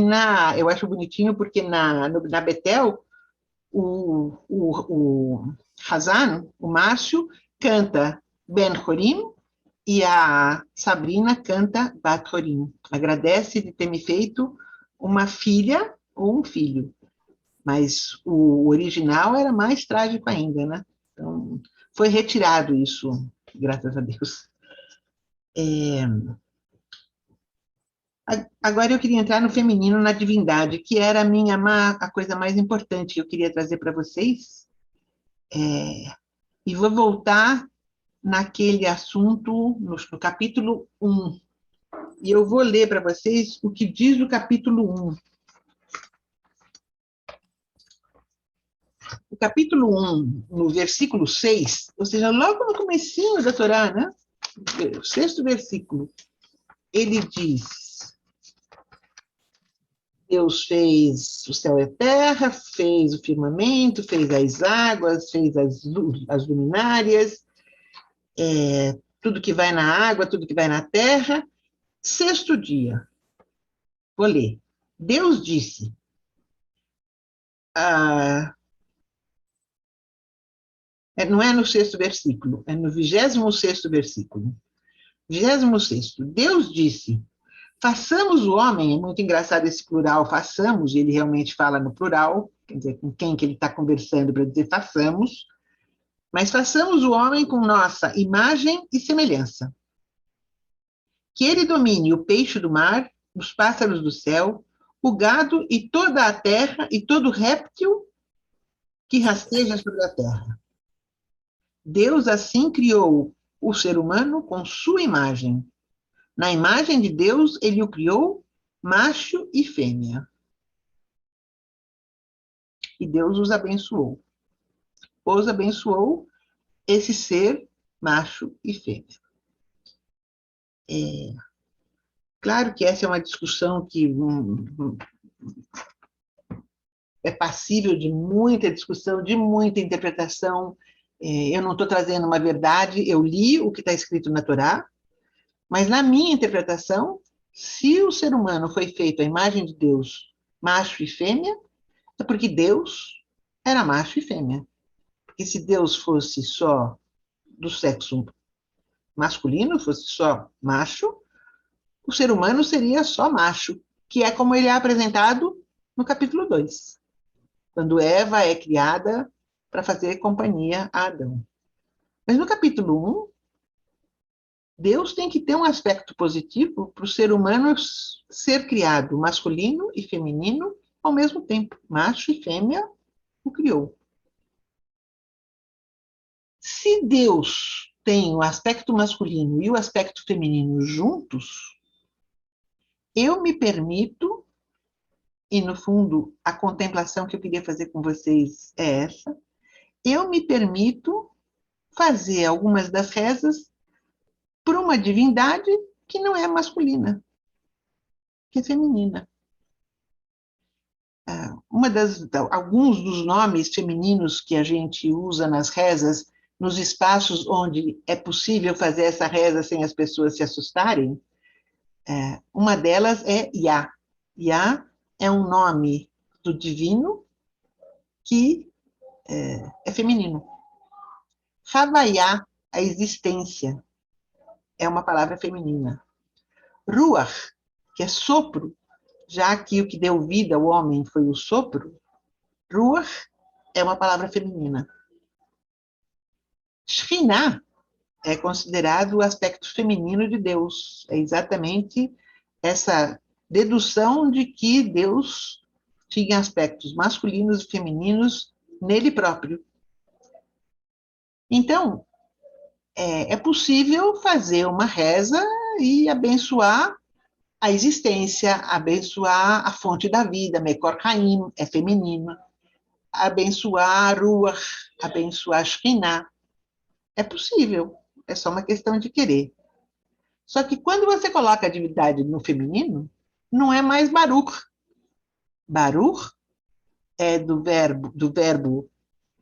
eu acho bonitinho, porque na Betel, o Hazan, o Márcio, canta Ben Horim, e a Sabrina canta Bat Horim. Agradece de ter me feito uma filha ou um filho. Mas o original era mais trágico ainda, né? Então, foi retirado isso, graças a Deus. Agora eu queria entrar no feminino, na divindade, que era a coisa mais importante que eu queria trazer para vocês. E vou voltar naquele assunto, no capítulo 1. E eu vou ler para vocês o que diz o capítulo 1. O capítulo 1, no versículo 6, ou seja, logo no comecinho da Torá, né? O 6º versículo, ele diz: Deus fez o céu e a terra, fez o firmamento, fez as águas, fez as luminárias, tudo que vai na água, tudo que vai na terra. 6º dia, vou ler. Deus disse, não é no 6º versículo, é no 26º versículo. 26º, Deus disse, façamos o homem, é muito engraçado esse plural, façamos, ele realmente fala no plural, quer dizer, com quem que ele está conversando para dizer façamos, mas façamos o homem com nossa imagem e semelhança. Que ele domine o peixe do mar, os pássaros do céu, o gado e toda a terra e todo réptil que rasteja sobre a terra. Deus assim criou o ser humano com sua imagem. Na imagem de Deus, ele o criou macho e fêmea. E Deus os abençoou. Os abençoou esse ser macho e fêmea. Claro que essa é uma discussão que é passível de muita discussão, de muita interpretação. Eu não estou trazendo uma verdade, eu li o que está escrito na Torá, mas na minha interpretação, se o ser humano foi feito à imagem de Deus, macho e fêmea, é porque Deus era macho e fêmea. Porque se Deus fosse só do sexo masculino, fosse só macho, o ser humano seria só macho, que é como ele é apresentado no capítulo 2, quando Eva é criada para fazer companhia a Adão. Mas no capítulo 1, Deus tem que ter um aspecto positivo para o ser humano ser criado masculino e feminino ao mesmo tempo. Macho e fêmea o criou. Se Deus tem o aspecto masculino e o aspecto feminino juntos, eu me permito, e no fundo a contemplação que eu queria fazer com vocês é essa, eu me permito fazer algumas das rezas por uma divindade que não é masculina, que é feminina. Alguns dos nomes femininos que a gente usa nas rezas, nos espaços onde é possível fazer essa reza sem as pessoas se assustarem, uma delas é Yah. Yah é um nome do divino que é feminino. Havaiá, a existência, é uma palavra feminina. Ruach, que é sopro, já que o que deu vida ao homem foi o sopro, Ruach é uma palavra feminina. Shekhinah é considerado o aspecto feminino de Deus. É exatamente essa dedução de que Deus tinha aspectos masculinos e femininos nele próprio. Então, é possível fazer uma reza e abençoar a existência, abençoar a fonte da vida, Mekor Haim, é feminino, abençoar Ruach, abençoar Shekhinah. É possível, é só uma questão de querer. Só que quando você coloca a divindade no feminino, não é mais Baruch. Baruch é do verbo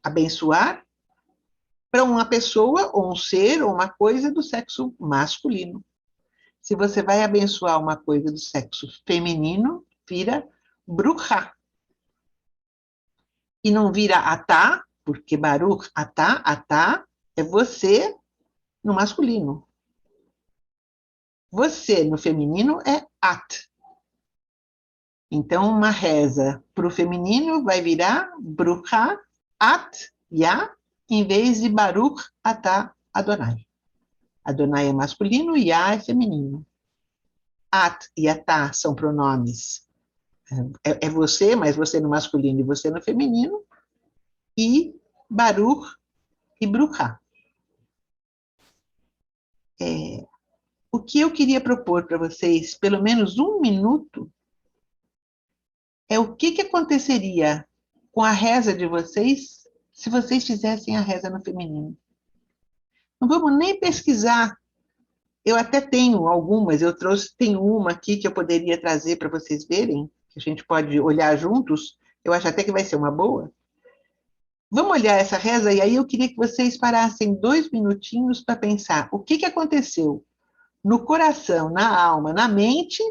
abençoar para uma pessoa, ou um ser, ou uma coisa do sexo masculino. Se você vai abençoar uma coisa do sexo feminino, vira Bruchá. E não vira Atá, porque Baruch, Atá é você no masculino. Você no feminino é At. Então, uma reza para o feminino vai virar Bruchá, At, Yah, em vez de Baruch, Atá, Adonai. Adonai é masculino e Yah é feminino. At e atá são pronomes. É você, mas você no masculino e você no feminino. E Baruch e Bruchá. O que eu queria propor para vocês, pelo menos um minuto, é o que aconteceria com a reza de vocês se vocês fizessem a reza no feminino. Não vamos nem pesquisar. Eu até tenho algumas, tenho uma aqui que eu poderia trazer para vocês verem, que a gente pode olhar juntos. Eu acho até que vai ser uma boa. Vamos olhar essa reza e aí eu queria que vocês parassem 2 minutinhos para pensar o que aconteceu no coração, na alma, na mente,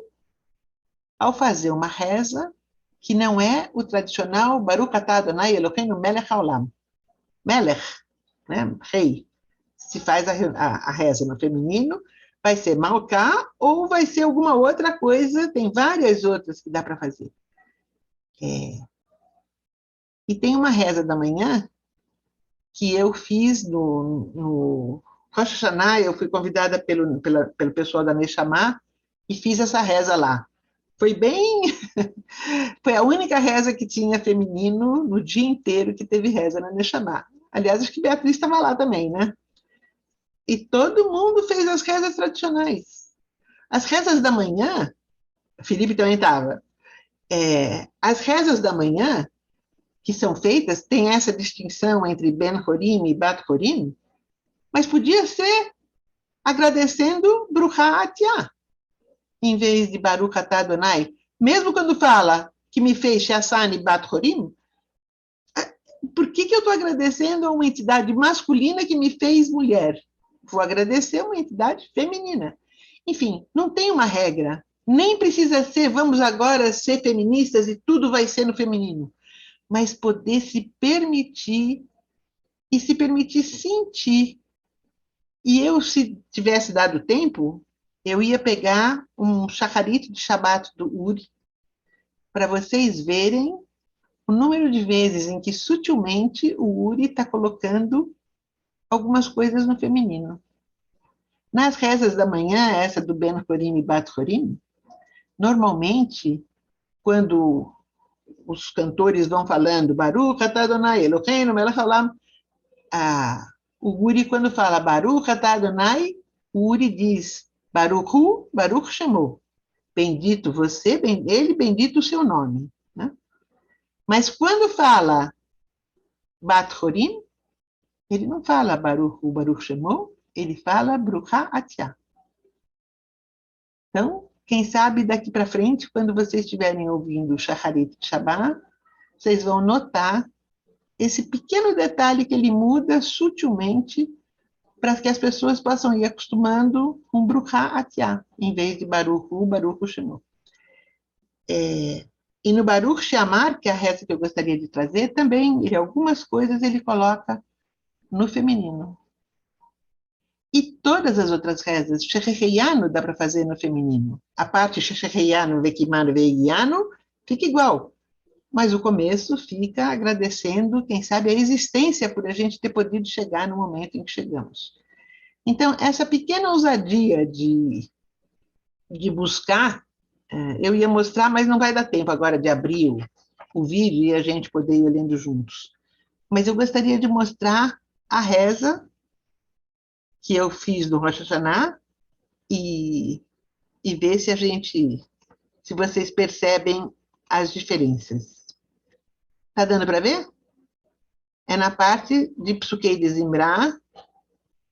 ao fazer uma reza que não é o tradicional Baruch atah Adonai Eloheinu melech haolam. Melech, né? Rei. Se faz a reza no feminino, vai ser Malká ou vai ser alguma outra coisa, tem várias outras que dá para fazer. E tem uma reza da manhã que eu fiz no Rosh Hashanah, eu fui convidada pelo pessoal da Neshama e fiz essa reza lá. Foi foi a única reza que tinha feminino no dia inteiro que teve reza na Neshama. Aliás, acho que Beatriz estava lá também, né? E todo mundo fez as rezas tradicionais. As rezas da manhã, Felipe também estava, as rezas da manhã, que são feitas, tem essa distinção entre Ben Horim e Bat Horim, mas podia ser agradecendo Bruchá Atiá, em vez de Baruch atah Adonai. Mesmo quando fala que me fez Sheasani Bat Horim, por que eu estou agradecendo a uma entidade masculina que me fez mulher? Vou agradecer a uma entidade feminina. Enfim, não tem uma regra. Nem precisa ser, vamos agora ser feministas e tudo vai ser no feminino. Mas poder se permitir e se permitir sentir. E eu, se tivesse dado tempo, eu ia pegar um shacharit de Shabbat do Uri para vocês verem o número de vezes em que sutilmente o Uri está colocando algumas coisas no feminino. Nas rezas da manhã, essa do Ben Horim e Bat Horim, normalmente, quando os cantores vão falando Baruch atah Adonai Eloheinu melech haolam, o Uri, quando fala Baruch atah Adonai, o Uri diz Baruch Hu, Baruch Shemo. Bendito você, ele, bendito o seu nome. Né? Mas quando fala Bat Horim, ele não fala Baruch Hu, Baruch Shemo, ele fala Bruchá Atiá. Então, quem sabe daqui para frente, quando vocês estiverem ouvindo o Shacharit de Shabbat, vocês vão notar esse pequeno detalhe que ele muda sutilmente para que as pessoas possam ir acostumando com Bruchá Atiá, em vez de Baruch Hu, Baruch Shemo. E no Baruch Sheamar, que é a reza que eu gostaria de trazer, também, algumas coisas ele coloca no feminino. E todas as outras rezas, Shechecheyanu dá para fazer no feminino. A parte Shechecheyanu, Vekimanu, Veigianu, fica igual. Mas o começo fica agradecendo, quem sabe, a existência por a gente ter podido chegar no momento em que chegamos. Então, essa pequena ousadia de buscar, eu ia mostrar, mas não vai dar tempo agora de abrir o vídeo e a gente poder ir olhando juntos. Mas eu gostaria de mostrar a reza que eu fiz do Rosh Hashanah e ver se vocês percebem as diferenças. Está dando para ver? É na parte de Psukei de Zimra,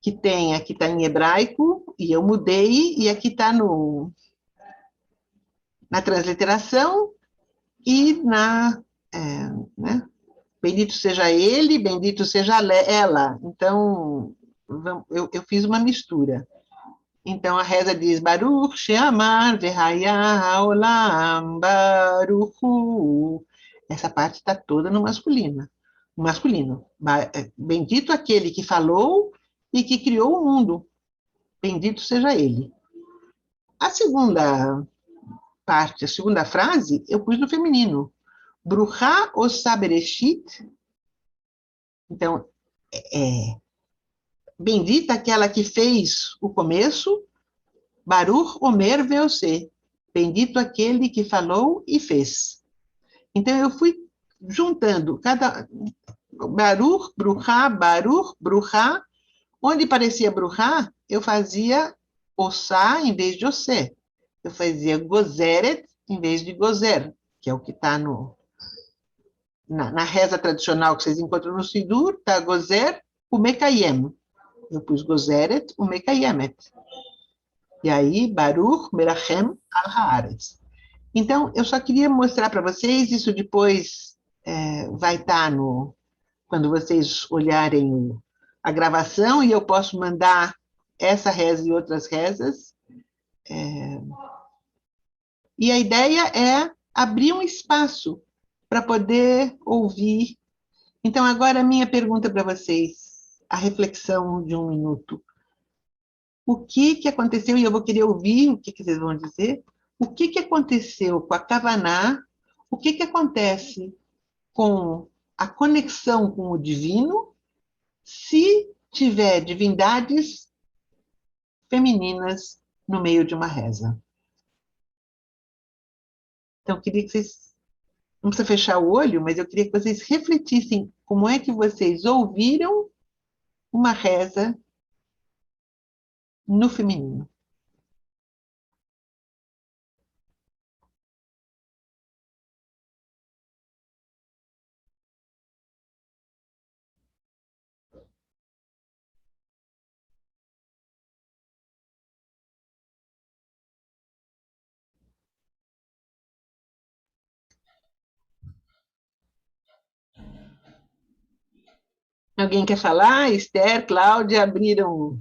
que aqui está em hebraico, e eu mudei, e aqui está na transliteração e né? Bendito seja ele, bendito seja ela. Então, eu fiz uma mistura. Então, a reza diz, Baruch Sheamar Vehaya Haolam Baruch Hu. Essa parte está toda no masculino. Bendito aquele que falou e que criou o mundo. Bendito seja ele. A segunda parte, a segunda frase, eu pus no feminino. Bruchá Osa Bereshit. Então, bendita aquela que fez o começo, Baruch Omer Veose. Bendito aquele que falou e fez. Então, eu fui juntando cada Baruch, Bruchá. Onde parecia Bruchá, eu fazia Ossá em vez de Ossé. Eu fazia Gozeret em vez de Gozer, que é o que está na reza tradicional que vocês encontram no Sidur, está Gozer, o Mekayem. Eu pus Gozeret, o Mekayemet. E aí, Baruch, Merachem, Al-Haaretz. Então, eu só queria mostrar para vocês, isso depois vai estar quando vocês olharem a gravação, e eu posso mandar essa reza e outras rezas. E a ideia é abrir um espaço para poder ouvir. Então, agora a minha pergunta para vocês, a reflexão de 1 minuto. O que aconteceu, e eu vou querer ouvir o que vocês vão dizer, o que aconteceu com a Kavaná, o que acontece com a conexão com o divino, se tiver divindades femininas no meio de uma reza. Então, eu queria que vocês, não precisa fechar o olho, mas eu queria que vocês refletissem como é que vocês ouviram uma reza no feminino. Alguém quer falar? Esther, Cláudia, abriram.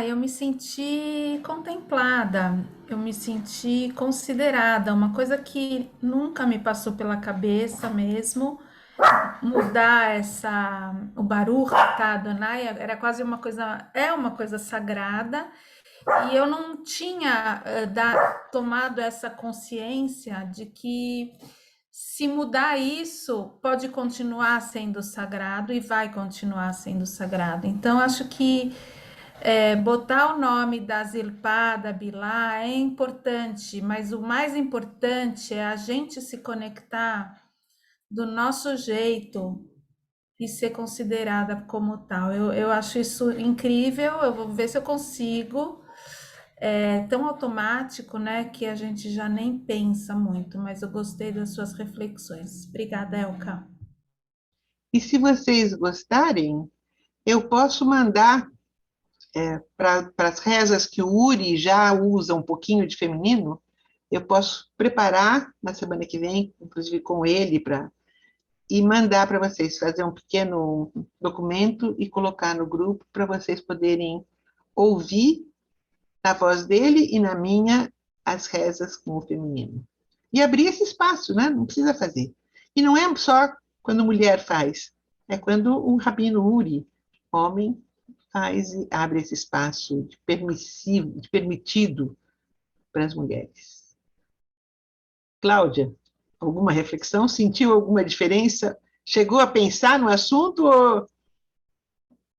Eu me senti contemplada, eu me senti considerada, uma coisa que nunca me passou pela cabeça mesmo, mudar o Baruch, tá, Adonai, era quase uma coisa, é uma coisa sagrada, e eu não tinha tomado essa consciência de que se mudar isso, pode continuar sendo sagrado e vai continuar sendo sagrado. Então, acho que botar o nome da Zilpá, da Bilá é importante, mas o mais importante é a gente se conectar do nosso jeito e ser considerada como tal. Eu acho isso incrível, eu vou ver se eu consigo. É tão automático, né, que a gente já nem pensa muito, mas eu gostei das suas reflexões. Obrigada, Elka. E se vocês gostarem, eu posso mandar para as rezas que o Uri já usa um pouquinho de feminino, eu posso preparar na semana que vem, inclusive com ele, e mandar para vocês, fazer um pequeno documento e colocar no grupo para vocês poderem ouvir na voz dele e na minha as rezas com o feminino. E abrir esse espaço, né? Não precisa fazer. E não é só quando mulher faz, é quando um rabino Uri, homem, faz e abre esse espaço de permitido para as mulheres. Cláudia, alguma reflexão? Sentiu alguma diferença? Chegou a pensar no assunto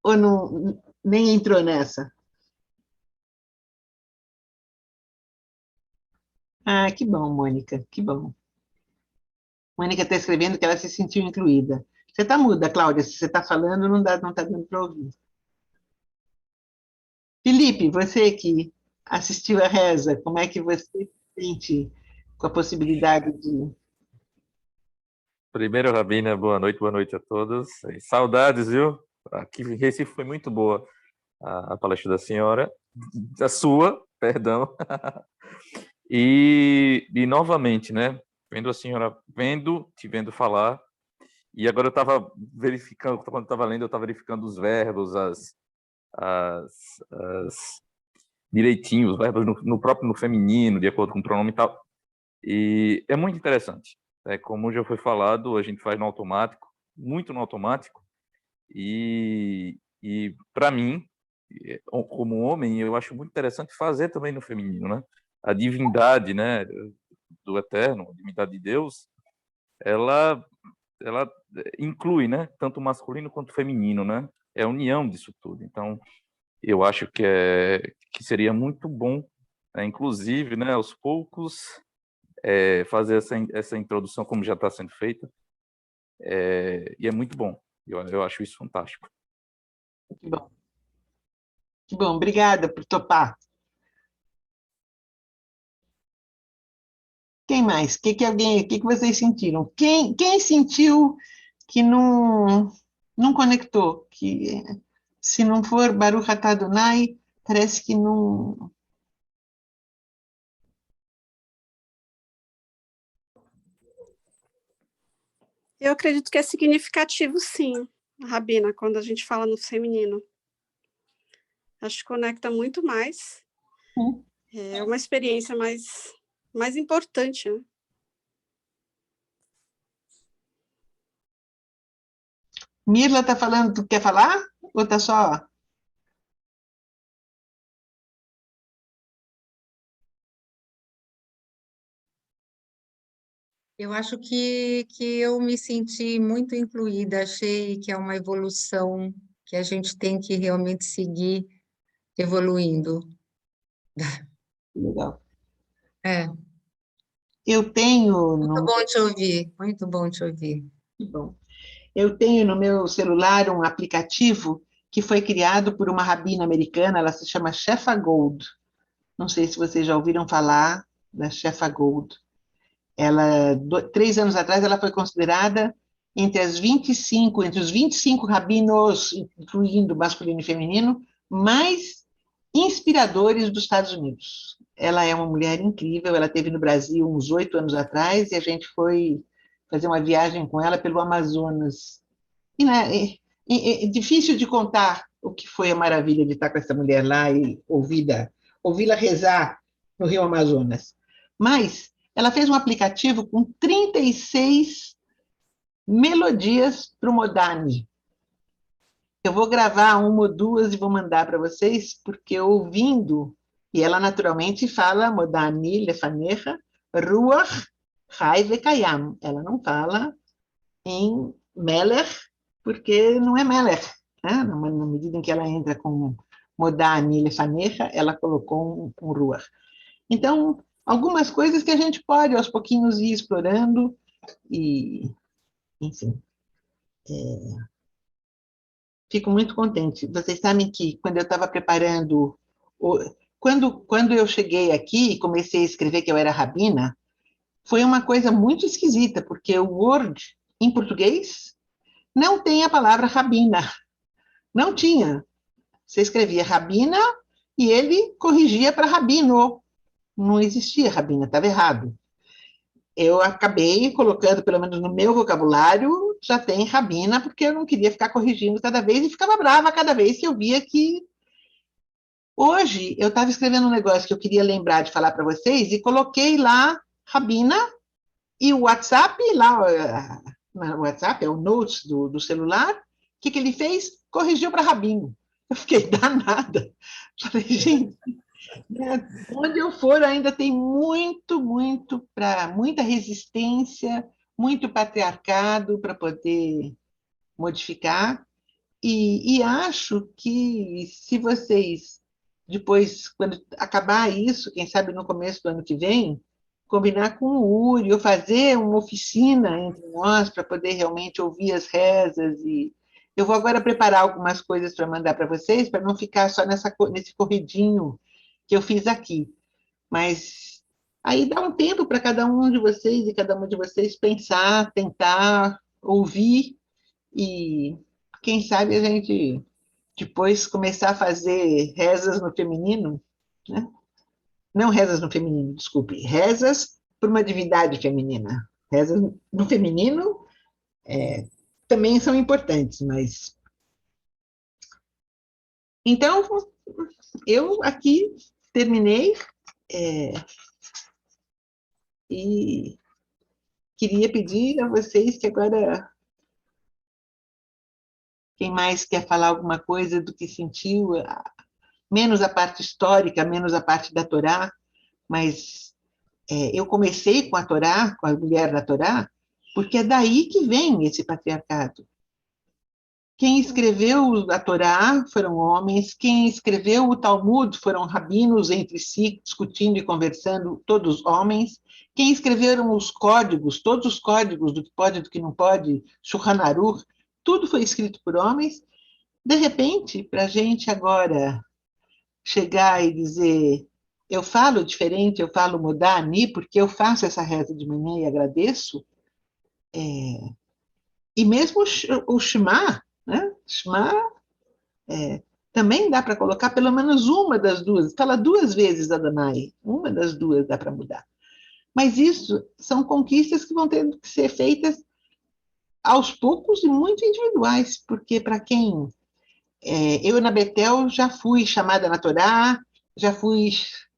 ou não, nem entrou nessa? Ah, que bom, Mônica, que bom. Mônica está escrevendo que ela se sentiu incluída. Você está muda, Cláudia, se você está falando, não está dando para ouvir. Felipe, você que assistiu a reza, como é que você se sente com a possibilidade de... Primeiro, Rabina, boa noite a todos. E saudades, viu? Aqui em Recife foi muito boa a palestra da senhora, da sua, perdão. E novamente, né? Vendo a senhora, te vendo falar, e agora eu estava verificando, quando estava lendo, eu estava verificando os verbos, direitinho, os verbos no feminino, de acordo com o pronome e tal. E é muito interessante. Como já foi falado, a gente faz no automático, muito no automático, e para mim, como homem, eu acho muito interessante fazer também no feminino, né? A divindade, né, do Eterno, a divindade de Deus, ela inclui, né, tanto o masculino quanto o feminino, né? É a união disso tudo. Então, eu acho que seria muito bom, inclusive, né, aos poucos, fazer essa introdução como já está sendo feita, e é muito bom. Eu acho isso fantástico. Que bom. Que bom, obrigada por topar. Quem mais? Que vocês sentiram? Quem sentiu que não conectou? Que se não for Baruch atah Adonai, parece que não. Eu acredito que é significativo, sim, Rabina, quando a gente fala no feminino. Acho que conecta muito mais. É uma experiência mais importante, né? Mirla está falando, tu quer falar? Ou está só? Eu acho que eu me senti muito incluída, achei que é uma evolução que a gente tem que realmente seguir evoluindo. Legal. É, Eu tenho muito no. bom te ouvir, muito bom te ouvir. Que bom. Eu tenho no meu celular um aplicativo que foi criado por uma rabina americana, ela se chama Shefa Gold. Não sei se vocês já ouviram falar da Shefa Gold. Ela, 3 anos atrás, ela foi considerada entre os 25 rabinos, incluindo masculino e feminino, mais inspiradores dos Estados Unidos. Ela é uma mulher incrível, ela esteve no Brasil uns 8 anos atrás e a gente foi fazer uma viagem com ela pelo Amazonas. E, né, é difícil de contar o que foi a maravilha de estar com essa mulher lá e ouvi-la rezar no Rio Amazonas. Mas ela fez um aplicativo com 36 melodias para o Modani. Eu vou gravar uma ou duas e vou mandar para vocês, porque ouvindo, e ela naturalmente fala Modani lefanecha, ruach chai vekayam. Ela não fala em Melech, porque não é Melech. Né? Na medida em que ela entra com Modani lefanecha, ela colocou um ruach. Então, algumas coisas que a gente pode, aos pouquinhos, ir explorando e, enfim, fico muito contente. Vocês sabem que, quando eu estava preparando... Quando eu cheguei aqui e comecei a escrever que eu era rabina, foi uma coisa muito esquisita, porque o Word, em português, não tem a palavra rabina. Não tinha. Você escrevia rabina e ele corrigia para rabino. Não existia rabina, estava errado. Eu acabei colocando, pelo menos no meu vocabulário, já tem rabina, porque eu não queria ficar corrigindo cada vez e ficava brava cada vez que eu via que... Hoje, eu estava escrevendo um negócio que eu queria lembrar de falar para vocês e coloquei lá rabina e o WhatsApp, lá, o WhatsApp é o Notes do celular, o que ele fez? Corrigiu para rabino. Eu fiquei danada. Falei, gente... Onde eu for, ainda tem muita resistência, muito patriarcado para poder modificar. E acho que se vocês, depois, quando acabar isso, quem sabe no começo do ano que vem, combinar com o Uri, ou fazer uma oficina entre nós para poder realmente ouvir as rezas. E eu vou agora preparar algumas coisas para mandar para vocês, para não ficar só nesse corridinho que eu fiz aqui. Mas aí dá um tempo para cada um de vocês e cada uma de vocês pensar, tentar, ouvir, e quem sabe a gente depois começar a fazer rezas no feminino, né? Não rezas no feminino, desculpe, rezas por uma divindade feminina. Rezas no feminino também são importantes, mas... Então, eu aqui terminei, e queria pedir a vocês que agora... Quem mais quer falar alguma coisa do que sentiu? Menos a parte histórica, menos a parte da Torá, mas eu comecei com a Torá, com a mulher da Torá, porque é daí que vem esse patriarcado. Quem escreveu a Torá foram homens, quem escreveu o Talmud foram rabinos entre si, discutindo e conversando, todos homens. Quem escreveram os códigos, todos os códigos do que pode e do que não pode, Shulchan Aruch, tudo foi escrito por homens. De repente, para a gente agora chegar e dizer, eu falo diferente, eu falo mudar ani, porque eu faço essa reza de manhã e agradeço, e mesmo o Shema, né? Shema, também dá para colocar pelo menos uma das duas, fala 2 vezes Adonai, uma das duas dá para mudar. Mas isso são conquistas que vão ter que ser feitas aos poucos e muito individuais, porque para quem... eu na Betel já fui chamada na Torá, já fui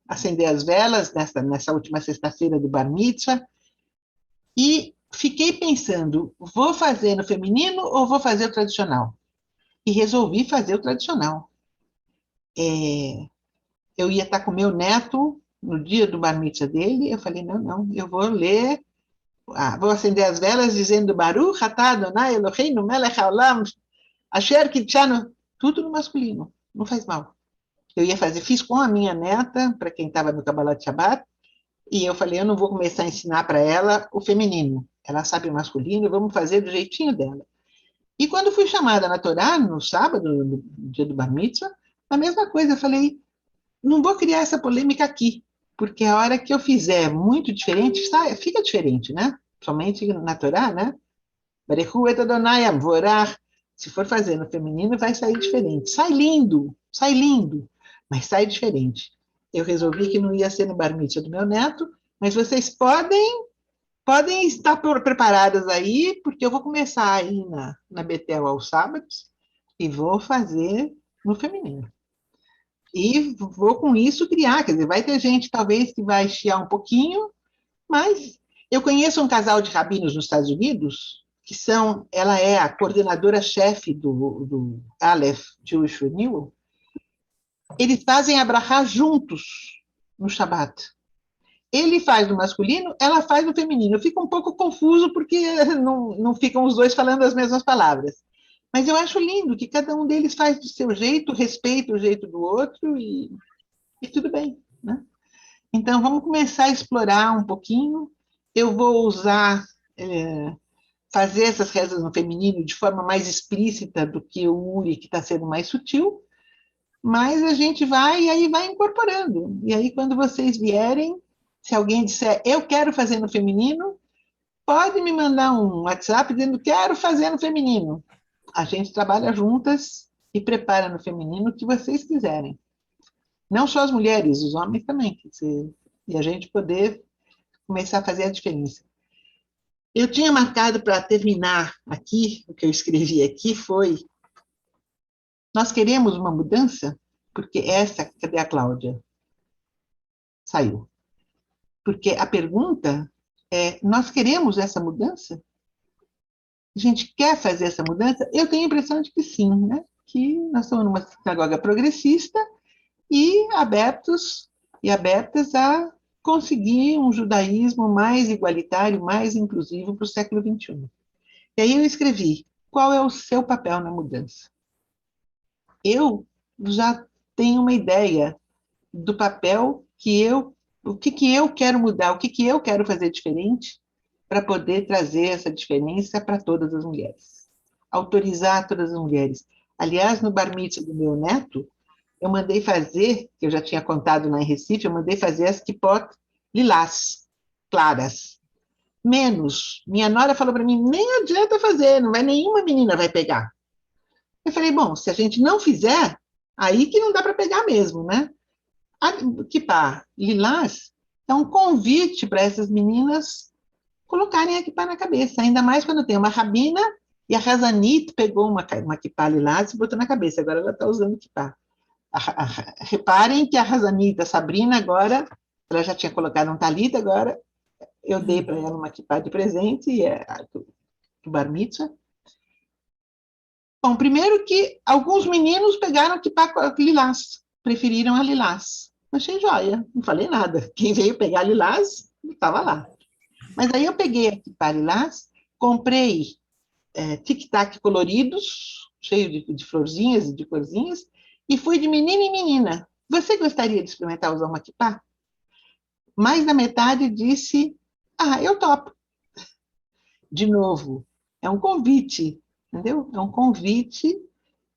acender as velas nessa última sexta-feira do Bar Mitzvah, e fiquei pensando, vou fazer no feminino ou vou fazer o tradicional? E resolvi fazer o tradicional. Eu ia estar com meu neto no dia do Bar Mitzvah dele, eu falei, não, eu vou ler, vou acender as velas dizendo Baruch atah Adonai Eloheinu melech haolam asher kitshanu, tudo no masculino, não faz mal. Eu ia fazer, fiz com a minha neta, para quem estava no Kabbalat Shabbat, e eu falei, eu não vou começar a ensinar para ela o feminino, ela sabe o masculino, vamos fazer do jeitinho dela. E quando fui chamada na Torá, no sábado, no dia do Bar Mitzvah, a mesma coisa, eu falei, não vou criar essa polêmica aqui, porque a hora que eu fizer muito diferente, fica diferente, né? Somente na Torá, né? Barechu et Adonai Avorach. Se for fazer no feminino, vai sair diferente. Sai lindo, mas sai diferente. Eu resolvi que não ia ser no Bar Mitzvah do meu neto, mas vocês podem estar preparadas aí, porque eu vou começar aí na Betel aos sábados e vou fazer no feminino. E vou com isso criar, quer dizer, vai ter gente talvez que vai chiar um pouquinho, mas eu conheço um casal de rabinos nos Estados Unidos, ela é a coordenadora-chefe do Aleph Jewish Renewal, eles fazem a brachá juntos no Shabbat. Ele faz no masculino, ela faz no feminino. Eu fico um pouco confuso porque não ficam os dois falando as mesmas palavras. Mas eu acho lindo que cada um deles faz do seu jeito, respeita o jeito do outro e tudo bem, né? Então, vamos começar a explorar um pouquinho. Eu vou usar, fazer essas rezas no feminino de forma mais explícita do que o Uri, que está sendo mais sutil, mas a gente vai e aí vai incorporando. E aí, quando vocês vierem, se alguém disser, eu quero fazer no feminino, pode me mandar um WhatsApp dizendo, quero fazer no feminino. A gente trabalha juntas e prepara no feminino o que vocês quiserem. Não só as mulheres, os homens também. E a gente poder começar a fazer a diferença. Eu tinha marcado para terminar aqui, o que eu escrevi aqui foi, nós queremos uma mudança, porque cadê a Cláudia? Saiu. Porque a pergunta é, nós queremos essa mudança? A gente quer fazer essa mudança? Eu tenho a impressão de que sim, né? Que nós somos numa sinagoga progressista e abertos e abertas a conseguir um judaísmo mais igualitário, mais inclusivo para o século XXI. E aí eu escrevi, qual é o seu papel na mudança? Eu já tenho uma ideia do papel o que eu quero mudar, o que eu quero fazer diferente para poder trazer essa diferença para todas as mulheres. Autorizar todas as mulheres. Aliás, no Bar Mitzvah do meu neto, eu mandei fazer, que eu já tinha contado lá em Recife, eu mandei fazer as kipot lilás, claras. Menos. Minha nora falou para mim, nem adianta fazer, nenhuma menina vai pegar. Eu falei, bom, se a gente não fizer, aí que não dá para pegar mesmo, né? A kippah lilás é um convite para essas meninas colocarem a kippah na cabeça, ainda mais quando tem uma rabina e a Razanit pegou uma kippah lilás e botou na cabeça, agora ela está usando kippah. Reparem que a Razanit, a Sabrina, agora, ela já tinha colocado um talit, agora eu dei para ela uma kippah de presente, e do Bar Mitzvah. Bom, primeiro que alguns meninos pegaram kippah lilás, preferiram a lilás. Achei joia, não falei nada. Quem veio pegar lilás, estava lá. Mas aí eu peguei a kippah lilás, comprei tic-tac coloridos, cheio de florzinhas e de corzinhas, e fui de menina em menina. Você gostaria de experimentar usar uma kippah? Mais da metade disse, eu topo. De novo, é um convite, entendeu? É um convite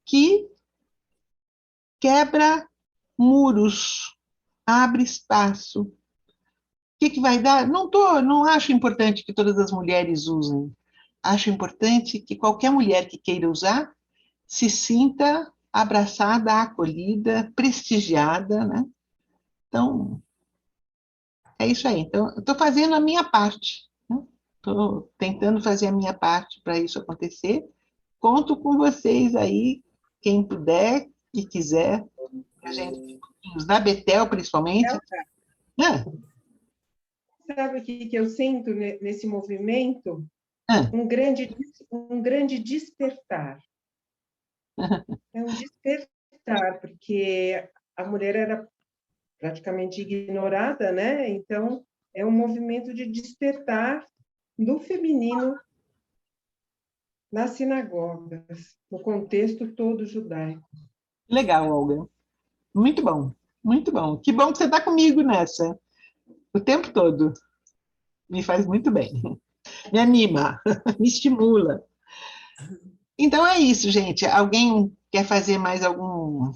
que quebra muros, abre espaço. O que vai dar? Não acho importante que todas as mulheres usem. Acho importante que qualquer mulher que queira usar se sinta abraçada, acolhida, prestigiada, né? Então, é isso aí. Então, eu estou fazendo a minha parte, né? Estou tentando fazer a minha parte para isso acontecer. Conto com vocês aí, quem puder e quiser. A gente, da Betel, principalmente. Sabe o que eu sinto nesse movimento? Um grande despertar. É um despertar, porque a mulher era praticamente ignorada, né? Então, é um movimento de despertar do feminino nas sinagogas, no contexto todo judaico. Legal, Olga. Muito bom, muito bom. Que bom que você está comigo nessa, o tempo todo. Me faz muito bem. Me anima, me estimula. Então é isso, gente. Alguém quer fazer mais algum...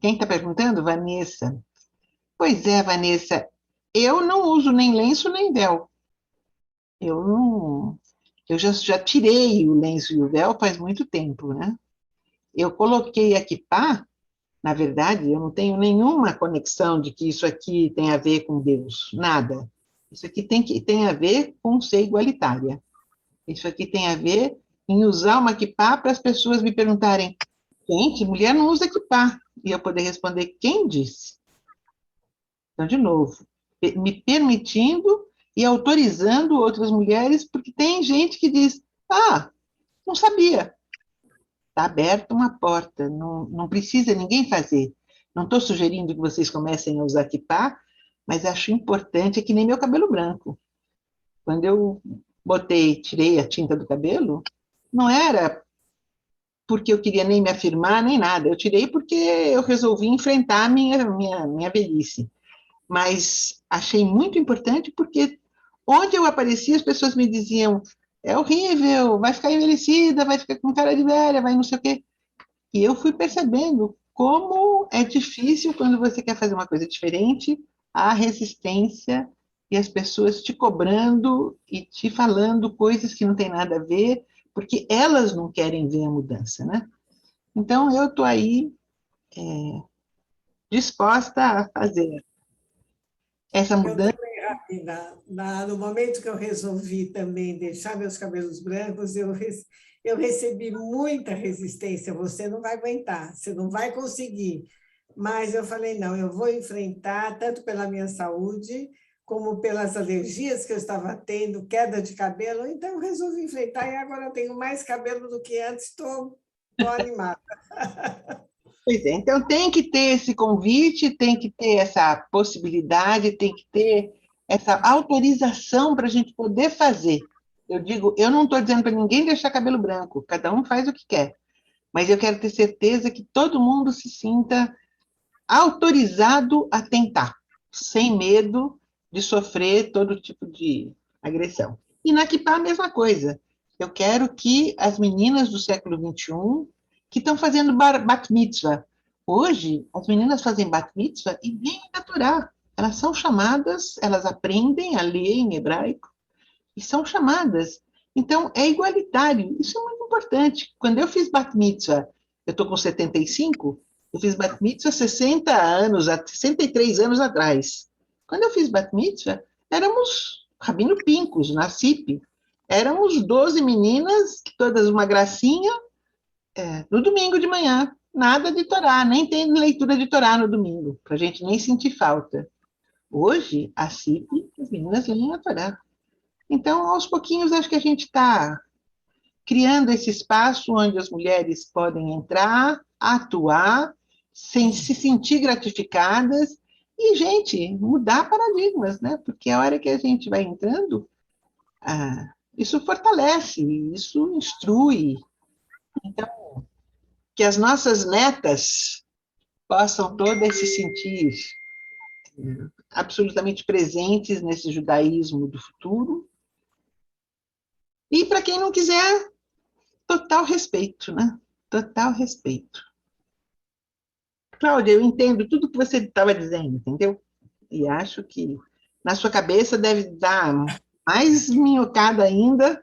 Quem está perguntando? Vanessa. Pois é, Vanessa. Eu não uso nem lenço nem véu. Eu já tirei o lenço e o véu faz muito tempo, né? Eu coloquei a kippah, na verdade, eu não tenho nenhuma conexão de que isso aqui tem a ver com Deus, nada. Isso aqui tem a ver com ser igualitária. Isso aqui tem a ver em usar uma kippah para as pessoas me perguntarem, gente, mulher não usa kippah. E eu poder responder, quem disse? Então, de novo, me permitindo e autorizando outras mulheres, porque tem gente que diz, não sabia. Está aberta uma porta, não precisa ninguém fazer. Não estou sugerindo que vocês comecem a usar kippah, mas acho importante, é que nem meu cabelo branco. Quando eu tirei a tinta do cabelo, não era porque eu queria nem me afirmar, nem nada. Eu tirei porque eu resolvi enfrentar a minha velhice. Mas achei muito importante porque onde eu aparecia, as pessoas me diziam, é horrível, vai ficar envelhecida, vai ficar com cara de velha, vai não sei o quê. E eu fui percebendo como é difícil quando você quer fazer uma coisa diferente, a resistência e as pessoas te cobrando e te falando coisas que não tem nada a ver, porque elas não querem ver a mudança, né? Então, eu estou aí disposta a fazer essa mudança. Eu também, no momento que eu resolvi também deixar meus cabelos brancos, eu recebi muita resistência. Você não vai aguentar, você não vai conseguir. Mas eu falei, não, eu vou enfrentar, tanto pela minha saúde, como pelas alergias que eu estava tendo, queda de cabelo. Então, eu resolvi enfrentar e agora eu tenho mais cabelo do que antes, estou animada. Pois é, então tem que ter esse convite, tem que ter essa possibilidade, tem que ter essa autorização para a gente poder fazer. Eu digo, eu não estou dizendo para ninguém deixar cabelo branco, cada um faz o que quer, mas eu quero ter certeza que todo mundo se sinta autorizado a tentar, sem medo de sofrer todo tipo de agressão. E na kippah a mesma coisa. Eu quero que as meninas do século XXI, que estão fazendo bat mitzvah, hoje as meninas fazem bat mitzvah e vêm na Torá. Elas são chamadas, elas aprendem a ler em hebraico e são chamadas. Então, é igualitário. Isso é muito importante. Quando eu fiz bat mitzvah, eu estou com 75, eu fiz bat mitzvah 60 anos, 63 anos atrás. Quando eu fiz bat mitzvah, éramos Rabino Pincos, na CIP. Éramos 12 meninas, todas uma gracinha, no domingo de manhã. Nada de Torá, nem tem leitura de Torá no domingo, para a gente nem sentir falta. Hoje, a CIP, as meninas leem a Torá. Então, aos pouquinhos, acho que a gente está criando esse espaço onde as mulheres podem entrar, atuar, sem se sentir gratificadas e, gente, mudar paradigmas, né? Porque a hora que a gente vai entrando, isso fortalece, isso instrui. Então, que as nossas netas possam todas se sentir absolutamente presentes nesse judaísmo do futuro. E para quem não quiser, total respeito, né? Total respeito. Cláudia, eu entendo tudo que você estava dizendo, entendeu? E acho que na sua cabeça deve dar mais minhocada ainda,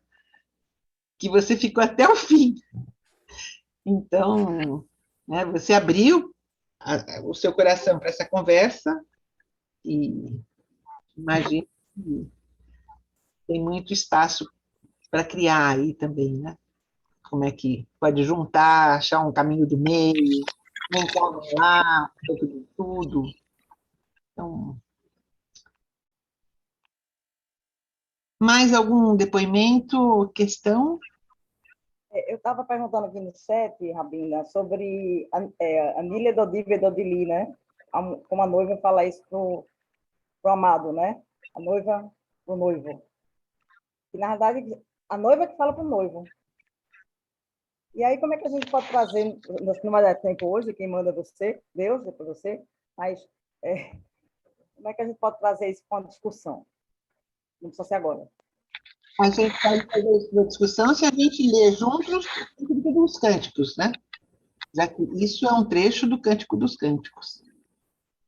que você ficou até o fim. Então, né, você abriu o seu coração para essa conversa e imagino que tem muito espaço para criar aí também, né? Como é que pode juntar, achar um caminho do meio, não lá, um pouco de tudo. Então, mais algum depoimento, questão? Eu estava perguntando aqui no chat, Rabina, sobre a Nília Dodiva e Dodili, né? Como a noiva fala isso pro amado, né? A noiva pro noivo. E, na verdade, a noiva que fala pro noivo. E aí, como é que a gente pode trazer, não vai dar tempo hoje, quem manda é você, Deus, é para você, mas como é que a gente pode trazer isso para uma discussão? Não precisa ser agora. A gente pode fazer isso na discussão se a gente ler juntos os cânticos, né? Já que isso é um trecho do Cântico dos Cânticos.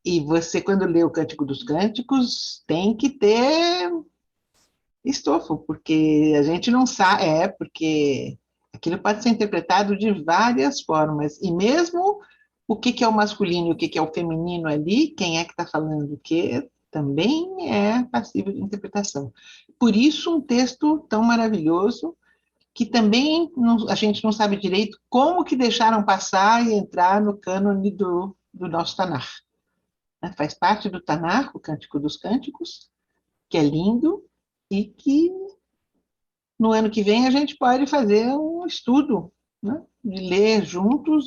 E você, quando lê o Cântico dos Cânticos, tem que ter estofo, porque a gente não sabe, porque aquilo pode ser interpretado de várias formas, e mesmo o que é o masculino e o que é o feminino ali, quem é que está falando o quê, também é passível de interpretação. Por isso, um texto tão maravilhoso, que também a gente não sabe direito como que deixaram passar e entrar no cânone do nosso Tanar. Faz parte do Tanar, o Cântico dos Cânticos, que é lindo, e que no ano que vem a gente pode fazer um estudo, né? De ler juntos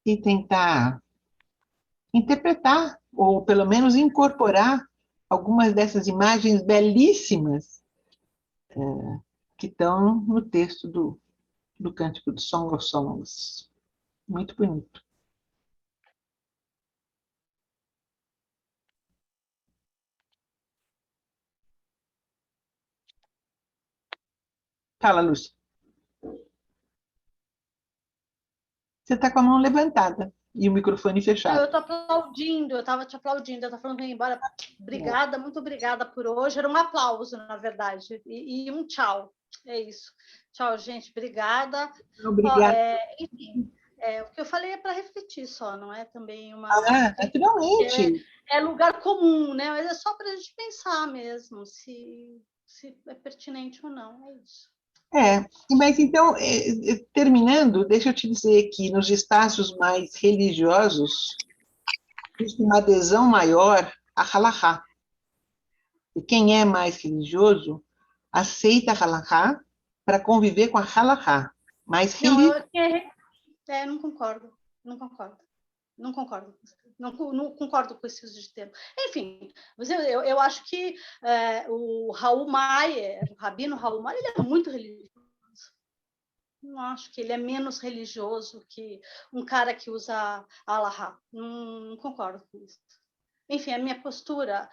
e tentar interpretar, ou pelo menos incorporar algumas dessas imagens belíssimas que estão no texto do Cântico do Song of Songs. Muito bonito. Fala, Lúcia. Você está com a mão levantada e o microfone fechado. Eu estou aplaudindo, eu estava te aplaudindo, eu estava falando que ia embora. Obrigada, muito obrigada por hoje. Era um aplauso, na verdade, e um tchau. É isso. Tchau, gente. Obrigada. Obrigada. Enfim, o que eu falei é para refletir só, não é também uma... naturalmente. É lugar comum, né? Mas é só para a gente pensar mesmo se é pertinente ou não. É isso. Mas então, terminando, deixa eu te dizer que nos espaços mais religiosos existe uma adesão maior à halahá. E quem é mais religioso aceita a halahá para conviver com a halahá. Mas não concordo. Não concordo com esse uso de termo. Enfim, eu acho que o Raul Maier, o Rabino Raul Maier, ele é muito religioso. Não acho que ele é menos religioso que um cara que usa Allahá. Não concordo com isso. Enfim, a minha postura,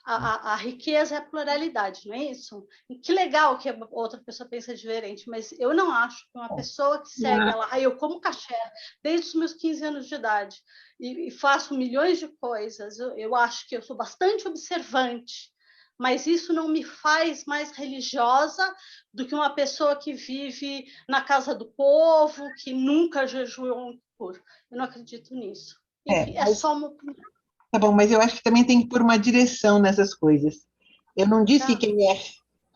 a riqueza é a pluralidade, não é isso? E que legal que a outra pessoa pensa diferente, mas eu não acho que uma pessoa que segue Allahá, eu como kasher desde os meus 15 anos de idade e faço milhões de coisas, eu acho que eu sou bastante observante, mas isso não me faz mais religiosa do que uma pessoa que vive na casa do povo, que nunca jejuou um Kippur. Eu não acredito nisso. Enfim, é só uma opinião. Tá bom, mas eu acho que também tem que pôr uma direção nessas coisas. Eu não disse que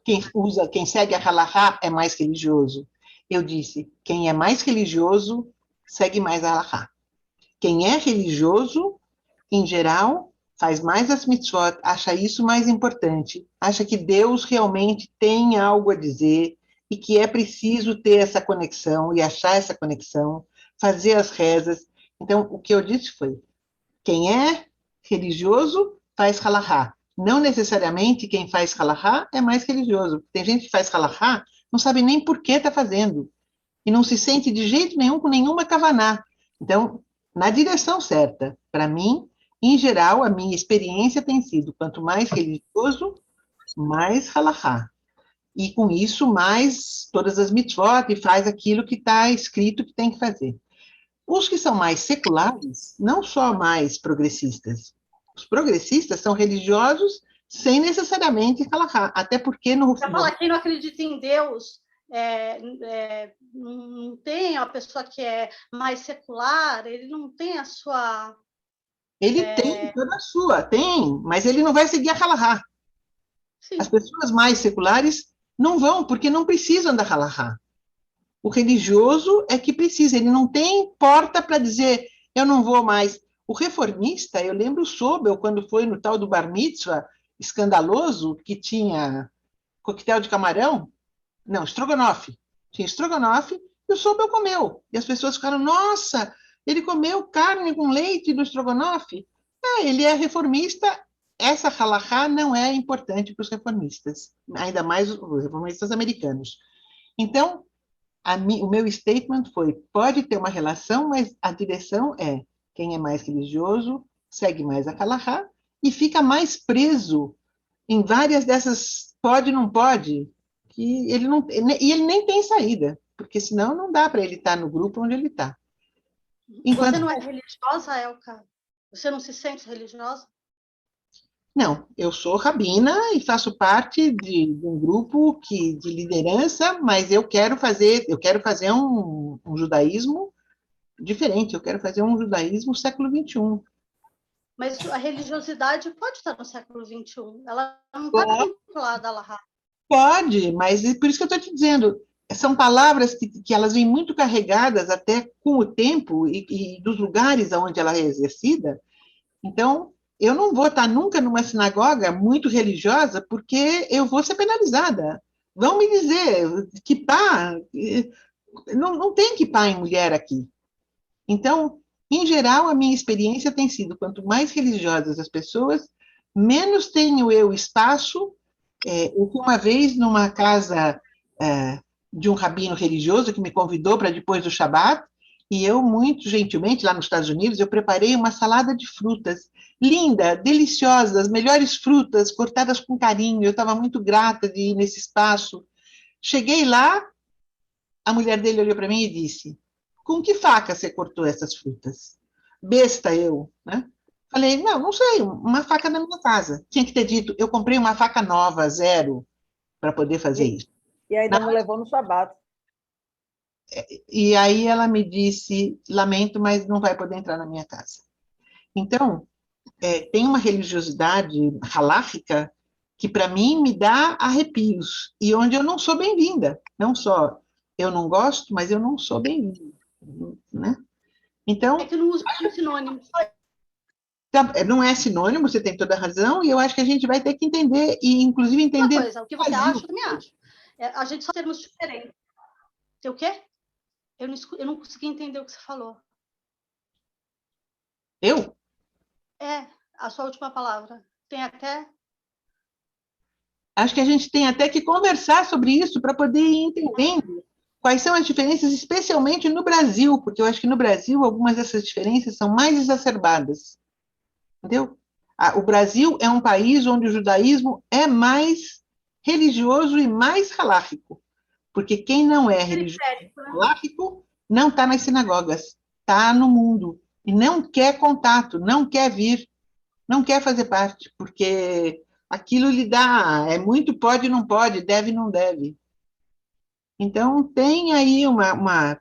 quem segue a halahá é mais religioso. Eu disse, quem é mais religioso segue mais a halahá. Quem é religioso, em geral, faz mais as mitzvot, acha isso mais importante, acha que Deus realmente tem algo a dizer e que é preciso ter essa conexão e achar essa conexão, fazer as rezas. Então, o que eu disse foi, quem é religioso faz halahá. Não necessariamente quem faz halahá é mais religioso. Tem gente que faz halahá, não sabe nem por que está fazendo, e não se sente de jeito nenhum com nenhuma kavaná. Então, na direção certa, para mim, em geral, a minha experiência tem sido, quanto mais religioso, mais halahá. E com isso, mais todas as mitzvot, e faz aquilo que está escrito que tem que fazer. Os que são mais seculares, não só mais progressistas. Os progressistas são religiosos sem necessariamente halahá, até porque no... Para falar, quem não acredita em Deus, não tem a pessoa que é mais secular, ele não tem a sua... Ele tem toda a sua, tem, mas ele não vai seguir a halahá. As pessoas mais seculares não vão, porque não precisam da halahá. O religioso é que precisa, ele não tem porta para dizer, eu não vou mais. O reformista, eu lembro o Sobel, quando foi no tal do Bar Mitzvah, escandaloso, que tinha coquetel de camarão, não, estrogonofe. Tinha estrogonofe e o Sobel comeu. E as pessoas ficaram, nossa, ele comeu carne com leite do estrogonofe? Ele é reformista, essa halahá não é importante para os reformistas, ainda mais os reformistas americanos. Então, o meu statement foi, pode ter uma relação, mas a direção é, quem é mais religioso segue mais a halahá e fica mais preso em várias dessas pode, não pode, que ele não, e ele nem tem saída, porque senão não dá para ele estar no grupo onde ele está. Você não é religiosa, Elka? Você não se sente religiosa? Não, eu sou rabina e faço parte de um grupo de liderança, mas eu quero fazer um judaísmo diferente, eu quero fazer um judaísmo século XXI. Mas a religiosidade pode estar no século XXI, ela não está vinculada à halahá. Pode, mas é por isso que eu estou te dizendo, são palavras que elas vêm muito carregadas até com o tempo e dos lugares onde ela é exercida. Então, eu não vou estar nunca numa sinagoga muito religiosa porque eu vou ser penalizada. Vão me dizer, kippá, não tem kippá em mulher aqui. Então, em geral, a minha experiência tem sido, quanto mais religiosas as pessoas, menos tenho eu espaço. Eu fui uma vez numa casa de um rabino religioso que me convidou para depois do Shabat, e eu, muito gentilmente, lá nos Estados Unidos, eu preparei uma salada de frutas, linda, deliciosa, as melhores frutas, cortadas com carinho, eu estava muito grata de ir nesse espaço. Cheguei lá, a mulher dele olhou para mim e disse, com que faca você cortou essas frutas? Besta eu, né? Falei, não sei, uma faca na minha casa. Tinha que ter dito, eu comprei uma faca nova, 0, para poder fazer isso. E ainda não levou no Shabat. E aí ela me disse, lamento, mas não vai poder entrar na minha casa. Então, tem uma religiosidade halárrica que, para mim, me dá arrepios, e onde eu não sou bem-vinda. Não só eu não gosto, mas eu não sou bem-vinda. Né? Então, é que não usa sinônimo. Não é sinônimo, você tem toda a razão, e eu acho que a gente vai ter que entender, e inclusive entender... Uma coisa, o que você acha, eu também acho. A gente só termos diferentes. O quê? Eu não consegui entender o que você falou. Eu? A sua última palavra. Tem até... Acho que a gente tem até que conversar sobre isso para poder ir entendendo quais são as diferenças, especialmente no Brasil, porque eu acho que no Brasil algumas dessas diferenças são mais exacerbadas. Entendeu? O Brasil é um país onde o judaísmo é mais religioso e mais halárrico, porque quem não é religioso e halárrico não está nas sinagogas, está no mundo, e não quer contato, não quer vir, não quer fazer parte, porque aquilo lhe dá, muito pode, não pode, deve, não deve. Então, tem aí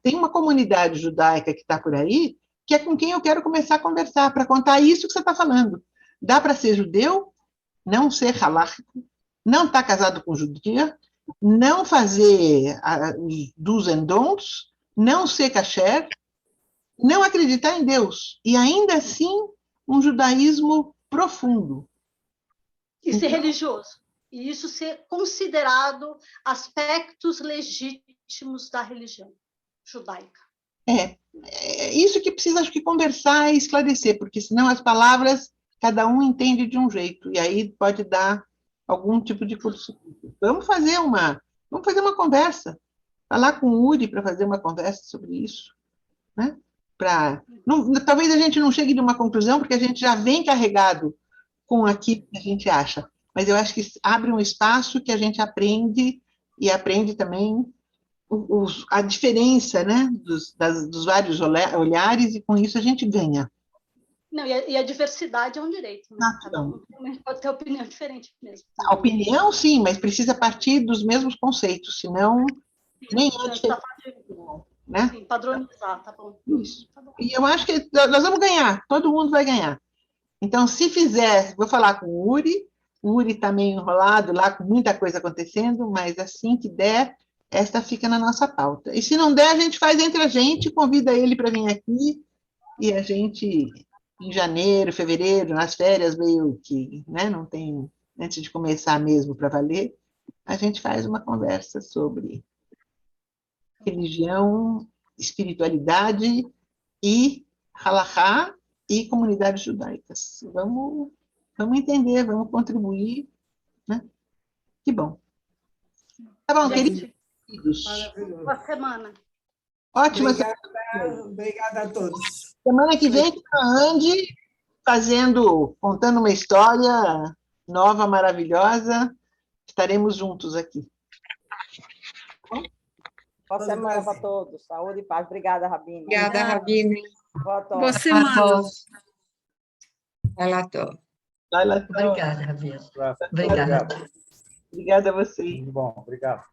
tem uma comunidade judaica que está por aí, que é com quem eu quero começar a conversar, para contar isso que você está falando. Dá para ser judeu, não ser halárrico, não estar casado com judia, não fazer os do's and don'ts, não ser kasher, não acreditar em Deus, e ainda assim um judaísmo profundo. E ser religioso. E isso ser considerado aspectos legítimos da religião judaica. É isso que precisa, acho que, conversar e esclarecer, porque senão as palavras cada um entende de um jeito, e aí pode dar algum tipo de curso. Vamos fazer uma conversa, falar com o Uri para fazer uma conversa sobre isso, né? Talvez a gente não chegue de uma conclusão, porque a gente já vem carregado com aquilo que a gente acha, mas eu acho que abre um espaço que a gente aprende, e aprende também a diferença, né, dos vários olhares, e com isso a gente ganha. Não, e a diversidade é um direito, né? Cada um pode ter opinião diferente mesmo. A opinião, sim, mas precisa partir dos mesmos conceitos, senão nem é diferente. Né? Sim, padronizar, tá bom. Isso. Tá bom. E eu acho que nós vamos ganhar, todo mundo vai ganhar. Então, se fizer, vou falar com o Uri está meio enrolado lá, com muita coisa acontecendo, mas assim que der, esta fica na nossa pauta. E se não der, a gente faz entre a gente, convida ele para vir aqui, e a gente, em janeiro, fevereiro, nas férias, meio que, né, não tem, antes de começar mesmo para valer, a gente faz uma conversa sobre religião, espiritualidade e halachá e comunidades judaicas. Vamos entender, vamos contribuir, né? Que bom. Tá bom, queridos. Boa semana. Ótima semana. Obrigada a todos. Semana que vem, a Andy contando uma história nova, maravilhosa. Estaremos juntos aqui. Boa semana para todos. Saúde e paz. Obrigada, Rabine. Obrigada, Rabine. Boa semana. Obrigada, Rabine. Obrigada. Obrigada a vocês. Muito bom, obrigado.